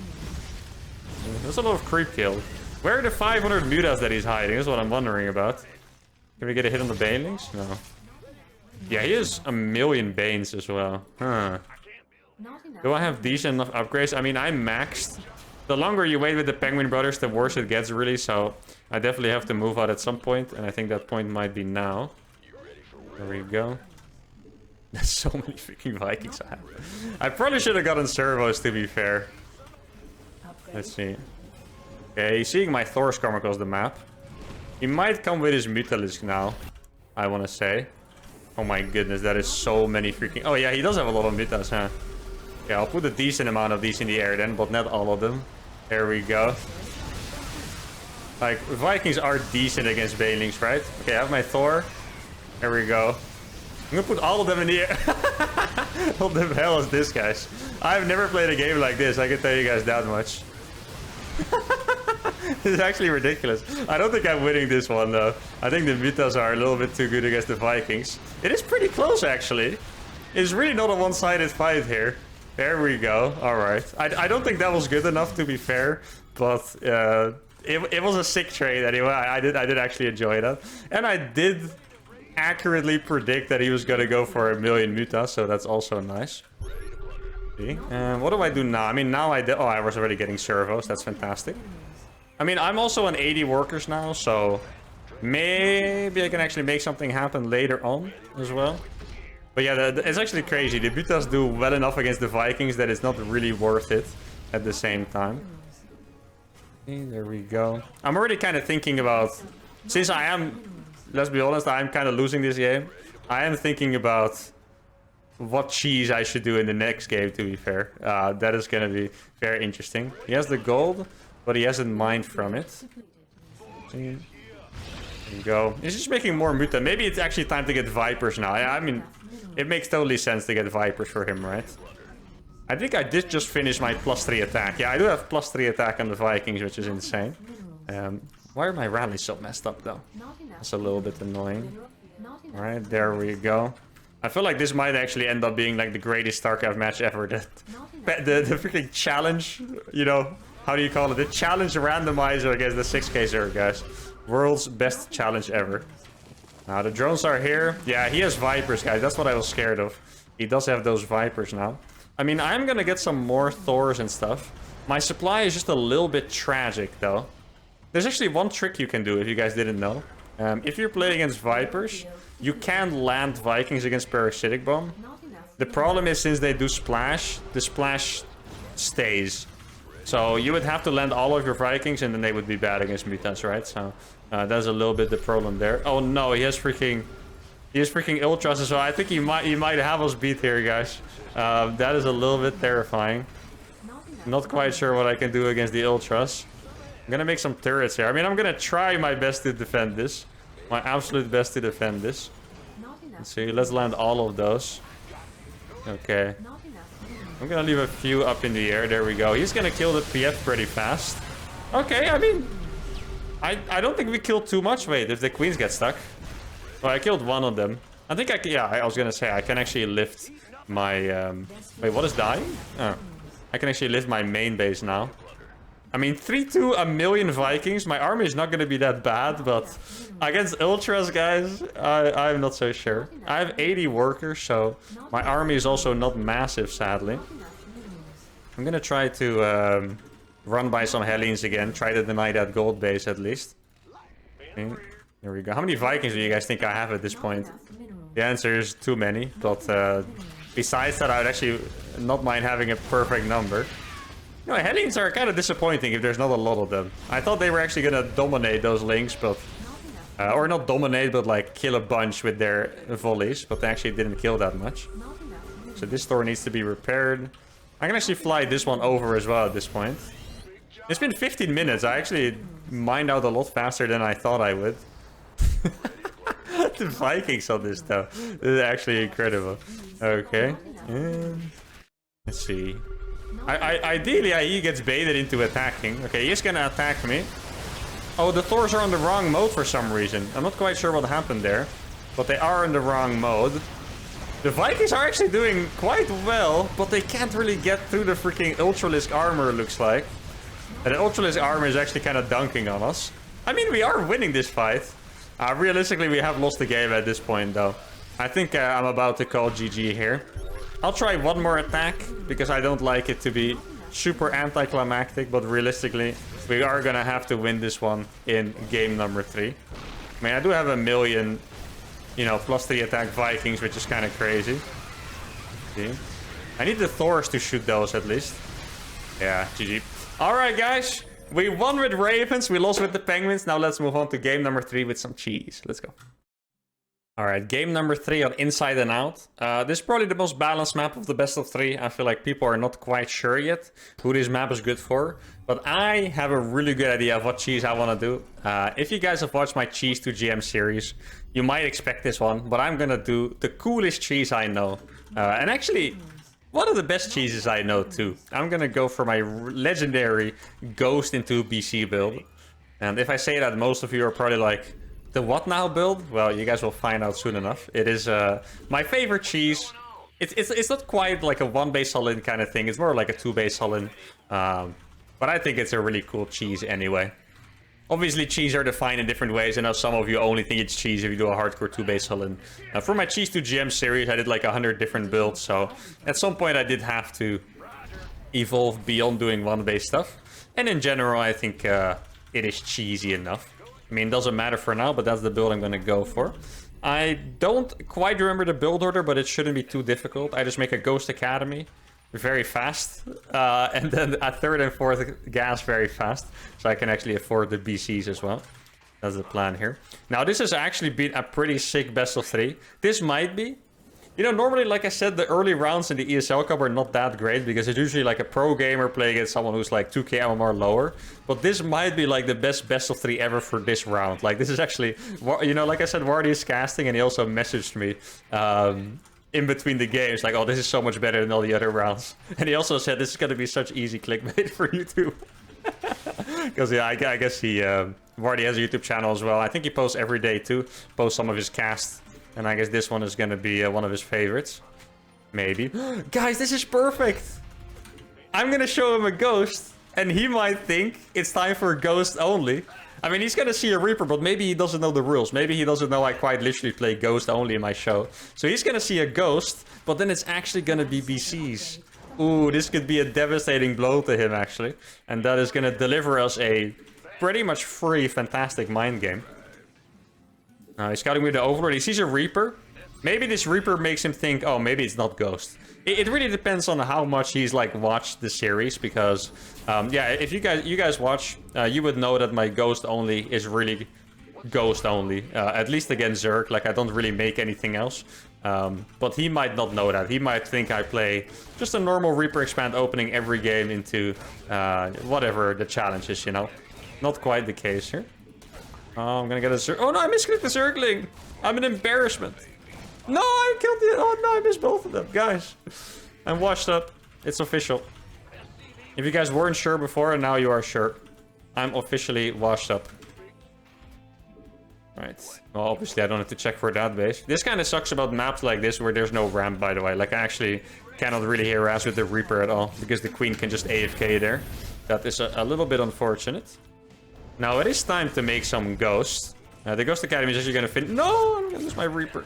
There's a lot of creep kill. Where are the 500 mutas that he's hiding? Is what I'm wondering about. Can we get a hit on the Banelings? No. Yeah, he has 1,000,000 Banes as well. Huh. Do I have decent enough upgrades? I mean, I'm maxed. The longer you wait with the Penguin Brothers, the worse it gets, really. So I definitely have to move out at some point, and I think that point might be now. There we go. There's so many freaking Vikings I have. I probably should have gotten servos, to be fair. Let's see. Okay, he's seeing my Thor's come across the map. He might come with his Mutalisk now, I want to say. Oh my goodness, that is so many freaking... Oh yeah, he does have a lot of Mutas, huh? Yeah, I'll put a decent amount of these in the air then, but not all of them. There we go. Like, Vikings are decent against Banelings, right? Okay, I have my Thor. There we go. I'm gonna put all of them in the air. What the hell is this, guys? I've never played a game like this, I can tell you guys that much. This is actually ridiculous. I don't think I'm winning this one, though. I think the Mutas are a little bit too good against the Vikings. It is pretty close, actually. It's really not a one-sided fight here. There we go. All right. I don't think that was good enough, to be fair. But it was a sick trade anyway. I did actually enjoy that. And I did accurately predict that he was going to go for 1,000,000 Mutas, so that's also nice. See? What do I do now? I mean, now I did... Oh, I was already getting servos. That's fantastic. I mean, I'm also on 80 workers now, so maybe I can actually make something happen later on as well. But yeah, it's actually crazy. The Mutas do well enough against the Vikings that it's not really worth it at the same time. Okay, there we go. I'm already kind of thinking about... Since I am... Let's be honest, I'm kind of losing this game. I am thinking about what cheese I should do in the next game, to be fair. That is going to be very interesting. He has the gold, but he hasn't mined from it. There you go. He's just making more Muta. Maybe it's actually time to get Vipers now. I mean, it makes totally sense to get Vipers for him, right? I think I did just finish my +3 attack. Yeah, I do have +3 attack on the Vikings, which is insane. Why are my rallies so messed up, though? That's a little bit annoying. Alright, there we go. I feel like this might actually end up being like the greatest StarCraft match ever. The freaking challenge, you know, how do you call it? The challenge randomizer against the 6K Zerg, guys. World's best challenge ever. Now, the drones are here. Yeah, he has Vipers, guys. That's what I was scared of. He does have those Vipers now. I mean, I'm gonna get some more Thors and stuff. My supply is just a little bit tragic, though. There's actually one trick you can do, if you guys didn't know. If you're playing against Vipers, you can land Vikings against Parasitic Bomb. The problem is, since they do splash, the splash stays. So you would have to land all of your Vikings, and then they would be bad against Mutas, right? So that's a little bit the problem there. Oh no, he has freaking Ultras, so I think he might have us beat here, guys. That is a little bit terrifying. Not quite sure what I can do against the Ultras. I'm gonna make some turrets here. I mean, I'm gonna try my best to defend this. My absolute best to defend this. Let's see, let's land all of those. Okay. I'm gonna leave a few up in the air. There we go. He's gonna kill the PF pretty fast. Okay, I mean... I don't think we killed too much. Wait, if the queens get stuck. Oh, I killed one of them. I think yeah, I was gonna say, I can actually lift my, wait, what is dying? Oh. I can actually lift my main base now. I mean, 3-2, a million Vikings. My army is not gonna be that bad, but against Ultras, guys, I'm not so sure. I have 80 workers, so my army is also not massive, sadly. I'm gonna try to run by some Hellions again. Try to deny that gold base, at least. Okay. There we go. How many Vikings do you guys think I have at this point? The answer is too many, but besides that, I would actually not mind having a perfect number. You know, Hellions are kind of disappointing if there's not a lot of them. I thought they were actually gonna dominate those links, but... or not dominate, but like kill a bunch with their volleys, but they actually didn't kill that much. So this store needs to be repaired. I can actually fly this one over as well at this point. It's been 15 minutes. I actually mined out a lot faster than I thought I would. The Vikings on this though. This is actually incredible. Okay. Let's see. Ideally, he gets baited into attacking. Okay, he's gonna attack me. Oh, the Thors are on the wrong mode for some reason. I'm not quite sure what happened there. But they are in the wrong mode. The Vikings are actually doing quite well, but they can't really get through the freaking Ultralisk armor, looks like. And the Ultralisk armor is actually kind of dunking on us. I mean, we are winning this fight. Realistically, we have lost the game at this point, though. I think I'm about to call GG here. I'll try one more attack, because I don't like it to be super anticlimactic, but realistically, we are gonna have to win this one in game number 3. I mean, I do have a million, you know, +3 attack Vikings, which is kind of crazy. See? I need the Thors to shoot those at least. Yeah, GG. Alright, guys. We won with Ravens, we lost with the Penguins. Now let's move on to game number 3 with some cheese. Let's go. Alright, game number 3 on Inside and Out. This is probably the most balanced map of the best of 3. I feel like people are not quite sure yet who this map is good for. But I have a really good idea of what cheese I want to do. If you guys have watched my Cheese to GM series, you might expect this one. But I'm gonna do the coolest cheese I know. And actually, one of the best cheeses I know too. I'm gonna go for my legendary Ghost into BC build. And if I say that, most of you are probably like, the what now build? Well, you guys will find out soon enough. It is my favorite cheese. It's not quite like a 1-base Hellion kind of thing. It's more like a 2-base Hellion. But I think it's a really cool cheese anyway. Obviously, cheese are defined in different ways. I know some of you only think it's cheese if you do a hardcore 2-base Hellion. For my Cheese to GM series, I did like 100 different builds. So at some point, I did have to evolve beyond doing 1-base stuff. And in general, I think it is cheesy enough. I mean, it doesn't matter for now, but that's the build I'm going to go for. I don't quite remember the build order, but it shouldn't be too difficult. I just make a Ghost Academy very fast. And then a 3rd and 4th gas very fast. So I can actually afford the BCs as well. That's the plan here. Now, this has actually been a pretty sick best of 3. This might be... You know, normally, like I said, the early rounds in the ESL Cup are not that great because it's usually like a pro gamer playing against someone who's like 2k MMR lower. But this might be like the best of 3 ever for this round. Like, this is actually, you know, like I said, Wardy is casting and he also messaged me in between the games like, oh, this is so much better than all the other rounds. And he also said this is going to be such easy clickbait for YouTube. Because, yeah, I guess he, Wardy has a YouTube channel as well. I think he posts every day too, posts some of his casts. And I guess this one is going to be one of his favorites. Maybe. Guys, this is perfect. I'm going to show him a Ghost. And he might think it's time for a Ghost only. I mean, he's going to see a Reaper, but maybe he doesn't know the rules. Maybe he doesn't know I quite literally play Ghost only in my show. So he's going to see a Ghost, but then it's actually going to be BCs. Ooh, this could be a devastating blow to him, actually. And that is going to deliver us a pretty much free, fantastic mind game. He's scouting with the Overlord. He sees a Reaper. Maybe this Reaper makes him think, oh, maybe it's not Ghost. It really depends on how much he's like watched the series, because yeah, if you guys watch, you would know that my Ghost only is really Ghost only, at least against Zerg. Like, I don't really make anything else. But he might not know that. He might think I play just a normal Reaper expand opening every game into whatever the challenge is, you know. Not quite the case here. Oh, I'm gonna get a Zerg. Oh no, I misclicked the Zergling. I'm an embarrassment. No, I killed it. Oh no, I missed both of them. Guys, I'm washed up. It's official. If you guys weren't sure before, and now you are sure. I'm officially washed up. Right. Well, obviously I don't have to check for that base. This kind of sucks about maps like this where there's no ramp, by the way. Like, I actually cannot really harass with the Reaper at all because the Queen can just AFK there. That is a little bit unfortunate. Now it is time to make some Ghosts. The Ghost Academy is actually going to finish. No, I'm going to lose my Reaper.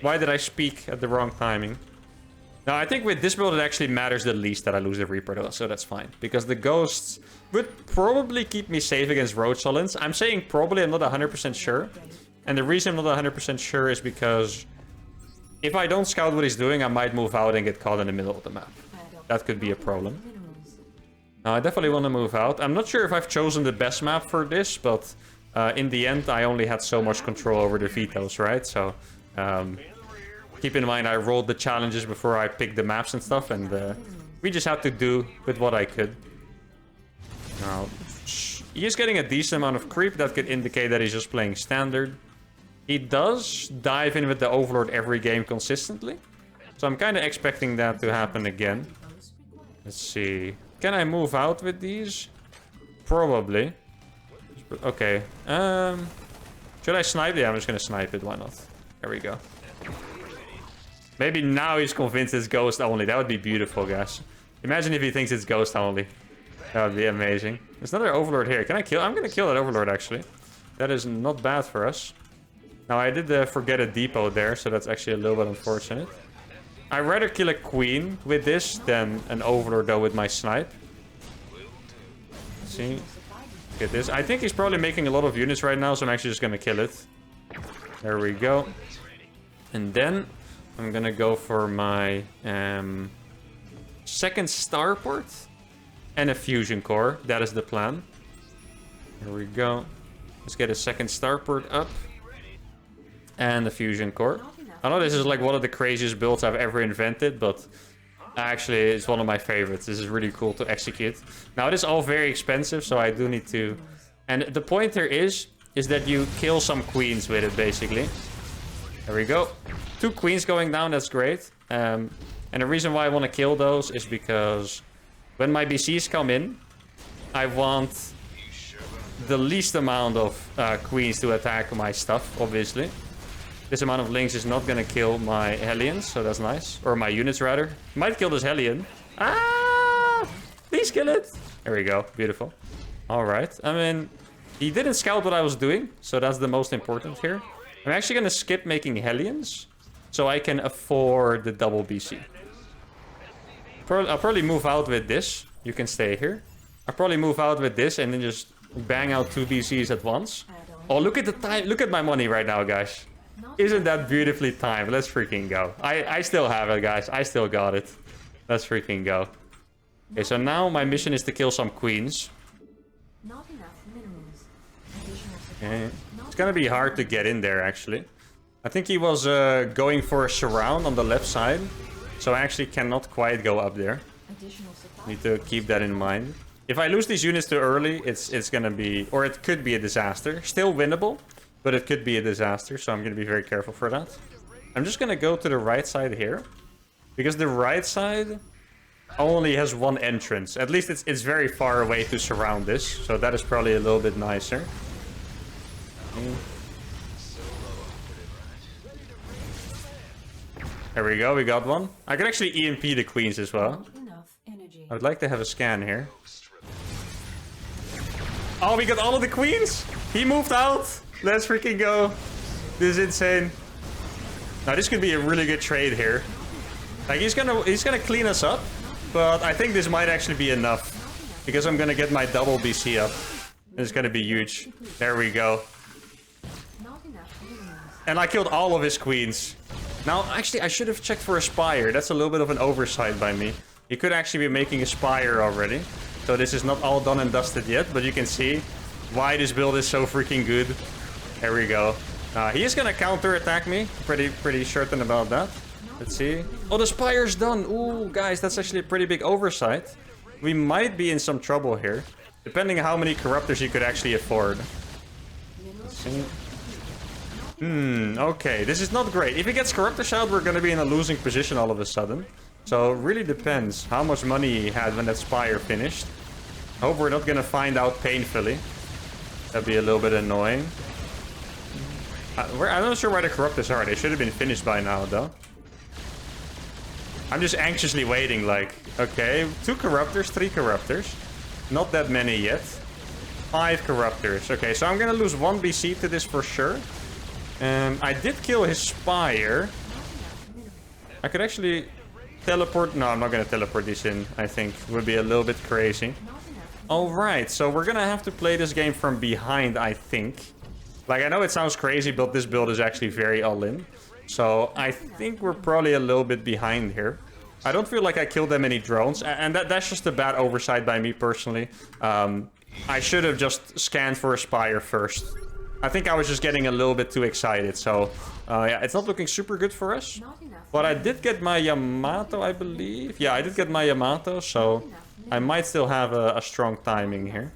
Why did I speak at the wrong timing? Now, I think with this build, it actually matters the least that I lose the Reaper, though, so that's fine. Because the Ghosts would probably keep me safe against Road Solins. I'm saying probably, I'm not 100% sure. And the reason I'm not 100% sure is because if I don't scout what he's doing, I might move out and get caught in the middle of the map. That could be a problem. Now, I definitely want to move out. I'm not sure if I've chosen the best map for this, but in the end, I only had so much control over the vetoes, right? So, keep in mind, I rolled the challenges before I picked the maps and stuff, and we just had to do with what I could. Now, he is getting a decent amount of creep. That could indicate that he's just playing standard. He does dive in with the Overlord every game consistently. So I'm kind of expecting that to happen again. Let's see. Can I move out with these? Probably. Okay. Should I snipe? Yeah, I'm just going to snipe it. Why not? There we go. Maybe now he's convinced it's Ghost only. That would be beautiful, guys. Imagine if he thinks it's Ghost only. That would be amazing. There's another Overlord here. Can I kill? I'm going to kill that Overlord, actually. That is not bad for us. Now, I did forget a depot there, so that's actually a little bit unfortunate. I'd rather kill a Queen with this than an Overlord, though, with my snipe. Let's see. Get this. I think he's probably making a lot of units right now, so I'm actually just going to kill it. There we go. And then I'm going to go for my second starport and a fusion core. That is the plan. There we go. Let's get a second starport up. And a fusion core. I know this is like one of the craziest builds I've ever invented, but actually it's one of my favorites. This is really cool to execute. Now it is all very expensive, so I do need to... And the point here is that you kill some queens with it, basically. There we go. 2 queens going down, that's great. And the reason why I want to kill those is because when my BCs come in, I want the least amount of queens to attack my stuff, obviously. This amount of links is not going to kill my Hellions, so that's nice. Or my units, rather. Might kill this Hellion. Ah! Please kill it! There we go. Beautiful. Alright. I mean, he didn't scout what I was doing, so that's the most important here. I'm actually going to skip making Hellions, so I can afford the double BC. I'll probably move out with this. You can stay here. I'll probably move out with this and then just bang out 2 BCs at once. Oh, look at the time. Look at my money right now, guys. Isn't that beautifully timed? Let's freaking go. I still have it, guys. I still got it. Let's freaking go. Okay, so now my mission is to kill some queens. Okay. It's gonna be hard to get in there, actually. I think he was going for a surround on the left side. So I actually cannot quite go up there. Need to keep that in mind. If I lose these units too early, it's gonna be... Or it could be a disaster. Still winnable. But it could be a disaster, so I'm going to be very careful for that. I'm just going to go to the right side here. Because the right side only has one entrance. At least it's very far away to surround this. So that is probably a little bit nicer. There we go, we got one. I can actually EMP the queens as well. I would like to have a scan here. Oh, we got all of the queens! He moved out! Let's freaking go. This is insane. Now this could be a really good trade here. Like he's gonna clean us up, but I think this might actually be enough. Because I'm gonna get my double BC up. It's gonna be huge. There we go. And I killed all of his queens. Now actually I should have checked for a spire. That's a little bit of an oversight by me. He could actually be making a spire already. So this is not all done and dusted yet, but you can see why this build is so freaking good. There we go. He is gonna counter-attack me. Pretty certain about that. Let's see. Oh, the spire's done. Ooh, guys, that's actually a pretty big oversight. We might be in some trouble here. Depending on how many corruptors you could actually afford. Let's see. Okay. This is not great. If he gets corruptors out, we're gonna be in a losing position all of a sudden. So it really depends how much money he had when that spire finished. Hope we're not gonna find out painfully. That'd be a little bit annoying. I'm not sure why the Corruptors are. They should have been finished by now, though. I'm just anxiously waiting, like, okay, 2 Corruptors, 3 Corruptors. Not that many yet. 5 Corruptors. Okay, so I'm gonna lose 1 BC to this for sure. I did kill his Spire. I could actually teleport. No, I'm not gonna teleport these in, I think. It would be a little bit crazy. Alright, so we're gonna have to play this game from behind, I think. Like, I know it sounds crazy, but this build is actually very all-in. So I think we're probably a little bit behind here. I don't feel like I killed that many drones, and that's just a bad oversight by me personally. I should have just scanned for a Spire first. I think I was just getting a little bit too excited, so yeah, it's not looking super good for us. But I did get my Yamato, I believe. Yeah, I did get my Yamato, so I might still have a strong timing here.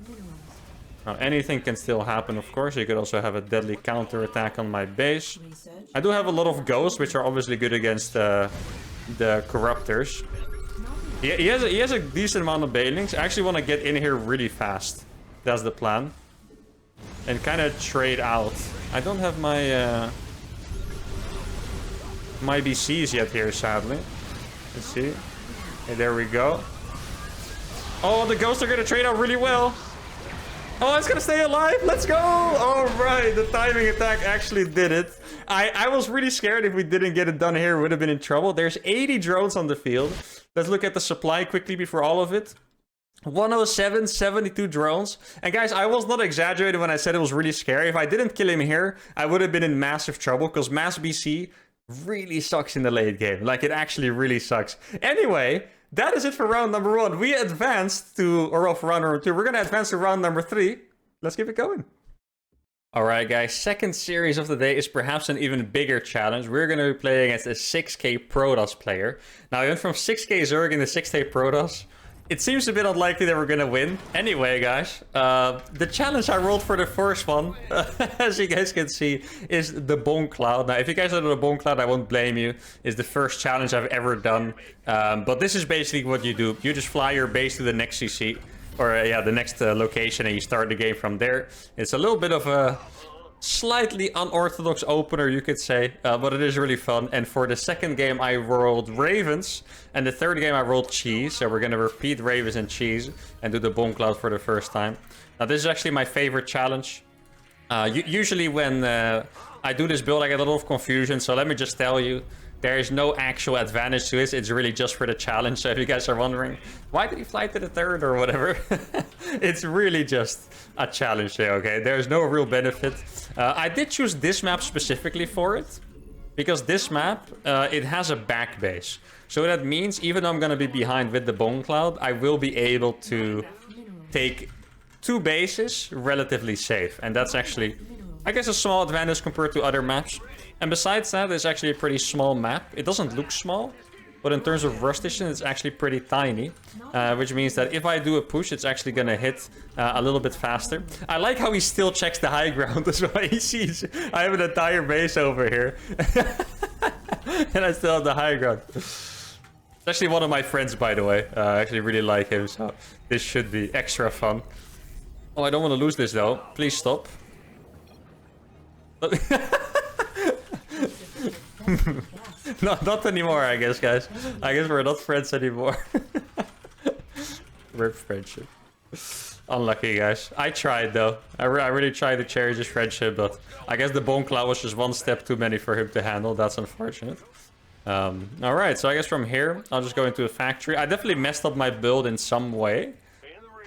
Now, anything can still happen, of course. You could also have a deadly counter attack on my base. I do have a lot of ghosts, which are obviously good against the Corruptors. He has a decent amount of Banelings. I actually want to get in here really fast. That's the plan. And kind of trade out. I don't have my my BCs yet here, sadly. Let's see. Okay, there we go. Oh, the ghosts are going to trade out really well. Oh, it's gonna stay alive. Let's go. All right, the timing attack actually did it. I was really scared if we didn't get it done here, we would have been in trouble. There's 80 drones on the field. Let's look at the supply quickly before all of it. 107, 72 drones. And guys, I was not exaggerating when I said it was really scary. If I didn't kill him here, I would have been in massive trouble, because mass BC really sucks in the late game. Like, it actually really sucks. Anyway, that is it for round number 1. We advanced to, or for round number 2. We're going to advance to round number 3. Let's keep it going. Alright guys, second series of the day is perhaps an even bigger challenge. We're going to be playing against a 6k Protoss player. Now, I went from 6k Zerg into 6k Protoss. It seems a bit unlikely that we're going to win. Anyway, guys, the challenge I rolled for the first one, as you guys can see, is the Bomb Cloud. Now, if you guys don't know the Bomb Cloud, I won't blame you. It's the first challenge I've ever done. But this is basically what you do. You just fly your base to the next CC, or yeah, the next location, and you start the game from there. It's a little bit of a slightly unorthodox opener, you could say, but it is really fun. And for the second game I rolled Ravens, and the third game I rolled Cheese. So we're going to repeat Ravens and Cheese and do the Bomb Cloud for the first time. Now, this is actually my favorite challenge. Usually when I do this build, I get a lot of confusion, so let me just tell you, there is no actual advantage to it. It's really just for the challenge. So if you guys are wondering, why did he fly to the third or whatever? It's really just a challenge there, okay? There's no real benefit. I did choose this map specifically for it, because this map, it has a back base. So that means even though I'm going to be behind with the Bone Cloud, I will be able to take 2 bases relatively safe. And that's actually, I guess, a small advantage compared to other maps. And besides that, it's actually a pretty small map. It doesn't look small, but in terms of rush distance, it's actually pretty tiny. Which means that if I do a push, it's actually going to hit a little bit faster. I like how he still checks the high ground as well. He sees I have an entire base over here. And I still have the high ground. It's actually one of my friends, by the way. I actually really like him, so this should be extra fun. Oh, I don't want to lose this, though. Please stop. No, not anymore, I guess, guys. I guess we're not friends anymore. Rip friendship. Unlucky, guys. I tried, though. I really tried to cherish his friendship, but I guess the Bone Cloud was just one step too many for him to handle. That's unfortunate. Alright, so I guess from here, I'll just go into a factory. I definitely messed up my build in some way.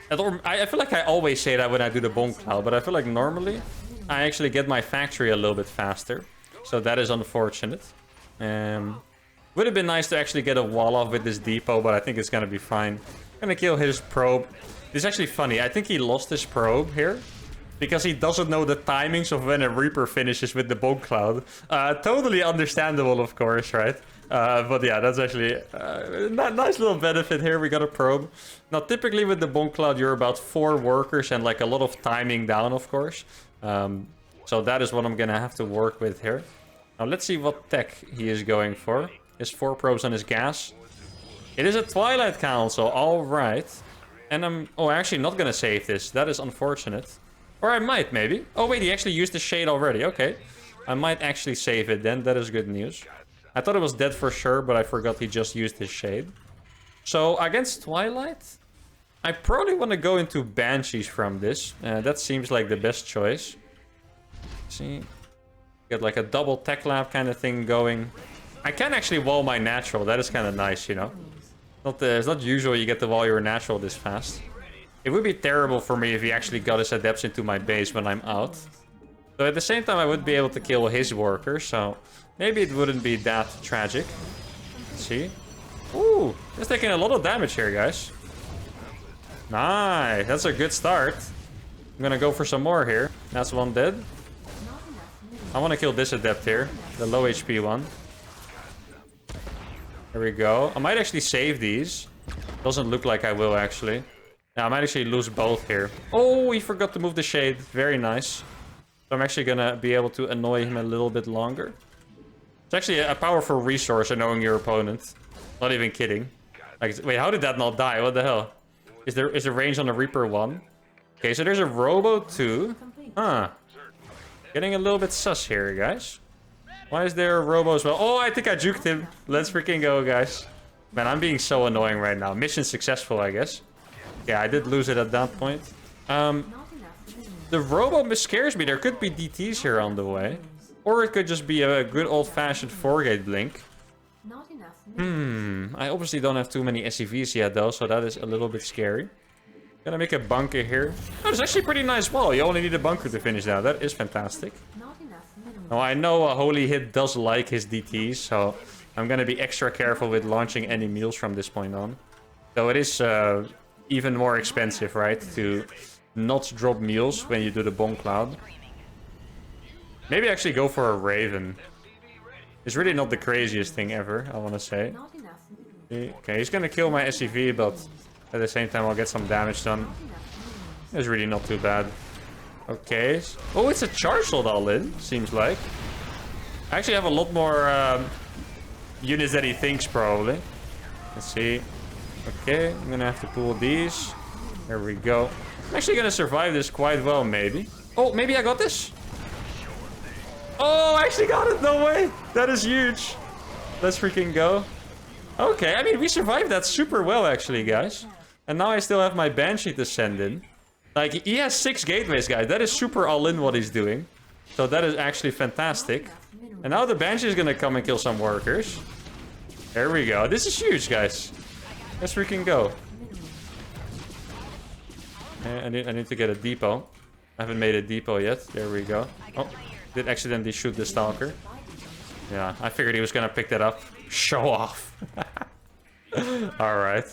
I feel like I always say that when I do the Bone Cloud, but I feel like normally I actually get my factory a little bit faster. So that is unfortunate. Would have been nice to actually get a wall off with this depot, but I think it's going to be fine. I'm going to kill his probe. It's actually funny. I think he lost his probe here because he doesn't know the timings of when a Reaper finishes with the Bone Cloud. Totally understandable, of course, right? But yeah, that's actually a nice little benefit here. We got a probe. Now, typically with the Bone Cloud, you're about 4 workers and like a lot of timing down, of course. So that is what I'm going to have to work with here. Now, let's see what tech he is going for. His 4 probes on his gas. It is a Twilight Council. All right. And I'm actually not going to save this. That is unfortunate. Or I might, maybe. Oh, wait, he actually used the shade already. Okay. I might actually save it then. That is good news. I thought it was dead for sure, but I forgot he just used his shade. So against Twilight, I probably want to go into Banshees from this. That seems like the best choice. See? Get like a double tech lab kind of thing going. I can actually wall my natural. That is kind of nice, you know? It's not usual you get to wall your natural this fast. It would be terrible for me if he actually got his adepts into my base when I'm out. So at the same time, I would be able to kill his worker, so maybe it wouldn't be that tragic. Let's see. Ooh, he's taking a lot of damage here, guys. Nice, that's a good start. I'm gonna go for some more here. That's one dead. I want to kill this adept here, the low HP one. There we go. I might actually save these. Doesn't look like I will, actually. Yeah, I might actually lose both here. Oh, he forgot to move the shade. Very nice. So I'm actually gonna be able to annoy him a little bit longer. It's actually a powerful resource, knowing your opponent. Not even kidding. Like, wait, how did that not die? What the hell? Is there range on the Reaper 1? Okay, so there's a Robo 2. Huh. Getting a little bit sus here, guys. Why is there a Robo as well? Oh, I think I juked him. Let's freaking go, guys. Man, I'm being so annoying right now. Mission successful, I guess. Yeah, I did lose it at that point. The Robo scares me. There could be DTs here on the way. Or it could just be a good old-fashioned 4-gate blink. I obviously don't have too many SCVs yet, though, so that is a little bit scary. Gonna make a bunker here. Oh, it's actually a pretty nice wall. You only need a bunker to finish that. That is fantastic. Now, I know a Holy Hit does like his DTs, so I'm gonna be extra careful with launching any meals from this point on. Though it is even more expensive, right, to not drop meals when you do the Bomb Cloud. Maybe actually go for a Raven. It's really not the craziest thing ever, I want to say. Okay, he's gonna kill my SCV, but at the same time I'll get some damage done. It's really not too bad. Okay. Oh, it's a charge load all in, seems like. I actually have a lot more units than he thinks, probably. Let's see. Okay, I'm gonna have to pull these. There we go. I'm actually gonna survive this quite well, maybe. Oh, maybe I got this. Oh, I actually got it. No way. That is huge. Let's freaking go. Okay, I mean, we survived that super well, actually, guys. And now I still have my Banshee to send in. Like, he has 6 gateways, guys. That is super all-in what he's doing. So that is actually fantastic. And now the Banshee is gonna come and kill some workers. There we go. This is huge, guys. Let's freaking go. I need to get a depot. I haven't made a depot yet. There we go. Oh, did accidentally shoot the Stalker. Yeah, I figured he was gonna pick that up. Show off. Alright.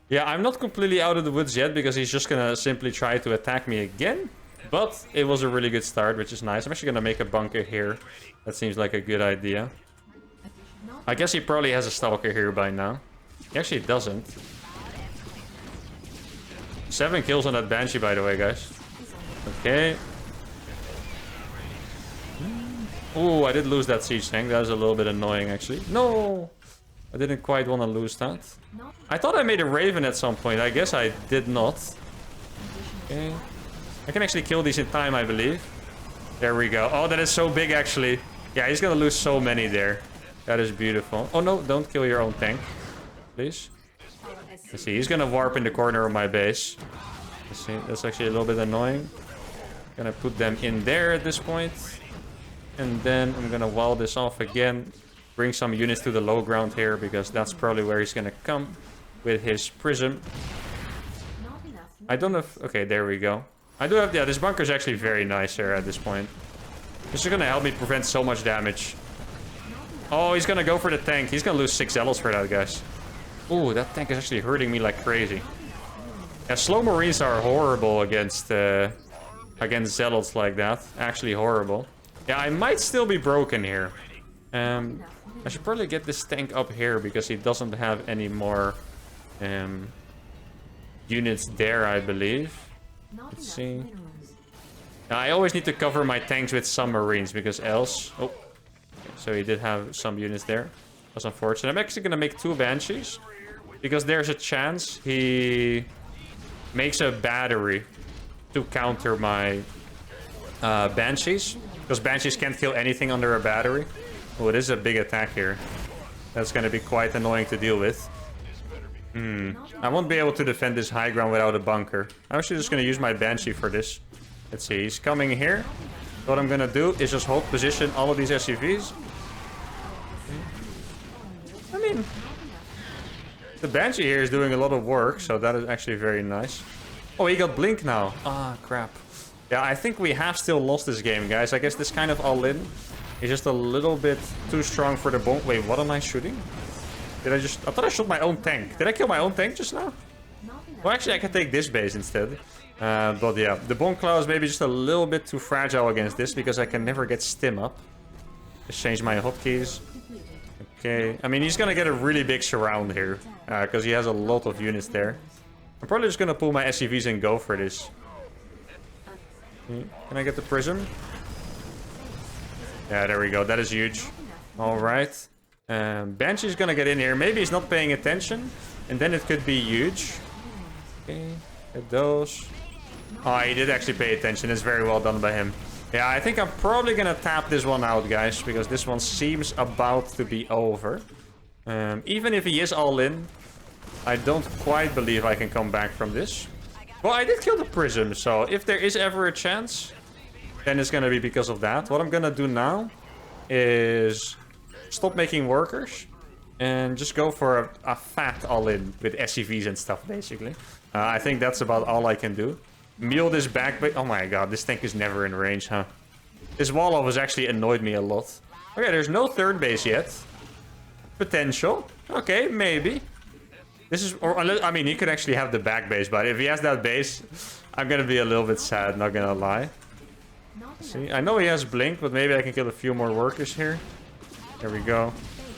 Yeah, I'm not completely out of the woods yet because he's just gonna simply try to attack me again. But it was a really good start, which is nice. I'm actually gonna make a bunker here. That seems like a good idea. I guess he probably has a Stalker here by now. He actually doesn't. 7 kills on that Banshee, by the way, guys. Okay. Oh, I did lose that Siege Tank. That was a little bit annoying, actually. No! I didn't quite want to lose that. I thought I made a Raven at some point. I guess I did not. Okay. I can actually kill these in time, I believe. There we go. Oh, that is so big, actually. Yeah, he's gonna lose so many there. That is beautiful. Oh, no, don't kill your own tank. Please. Let's see, he's gonna warp in the corner of my base. Let's see, that's actually a little bit annoying. Gonna put them in there at this point. And then I'm gonna wall this off again. Bring some units to the low ground here, because that's probably where he's gonna come with his prism. I don't know if... Okay, there we go. I do have... Yeah, this bunker is actually very nice here at this point. This is gonna help me prevent so much damage. Oh, he's gonna go for the tank. He's gonna lose 6 Zealots for that, guys. Ooh, that tank is actually hurting me like crazy. Yeah, slow Marines are horrible against Zealots like that. Actually horrible. Yeah, I might still be broken here. I should probably get this tank up here because he doesn't have any more units there, I believe. Let's see. Now, I always need to cover my tanks with some Marines because else... Oh, okay, so he did have some units there. That's unfortunate. I'm actually going to make 2 Banshees because there's a chance he makes a battery to counter my Banshees. Because Banshees can't kill anything under a battery. Oh, it is a big attack here. That's going to be quite annoying to deal with. I won't be able to defend this high ground without a bunker. I'm actually just going to use my Banshee for this. Let's see, he's coming here. What I'm going to do is just hold position all of these SCVs. I mean, the Banshee here is doing a lot of work, so that is actually very nice. Oh, he got Blink now. Ah, crap. Yeah, I think we have still lost this game, guys. I guess this kind of all-in is just a little bit too strong for the bomb. Wait, what am I shooting? I thought I shot my own tank. Did I kill my own tank just now? Well, actually, I can take this base instead. But yeah, the Bomb Claw is maybe just a little bit too fragile against this because I can never get Stim up. Just change my hotkeys. Okay, I mean, he's gonna get a really big surround here because he has a lot of units there. I'm probably just gonna pull my SCVs and go for this. Can I get the Prism? Yeah, there we go. That is huge. All right. Banshee's gonna get in here. Maybe he's not paying attention. And then it could be huge. Okay, get those. Oh, he did actually pay attention. It's very well done by him. Yeah, I think I'm probably gonna tap this one out, guys. Because this one seems about to be over. Even if he is all in, I don't quite believe I can come back from this. Well, I did kill the Prism. So if there is ever a chance, then it's gonna be because of that. What I'm gonna do now is stop making workers and just go for a fat all-in with SCVs and stuff, basically. I think that's about all I can do. Meal this back, but oh my god, this tank is never in range, huh? This wall has actually annoyed me a lot. Okay, there's no third base yet. Potential. Okay, maybe. This is, or I mean, he could actually have the back base, but if he has that base, I'm gonna be a little bit sad, not gonna lie. See, I know he has Blink, but maybe I can kill a few more workers here. There we go.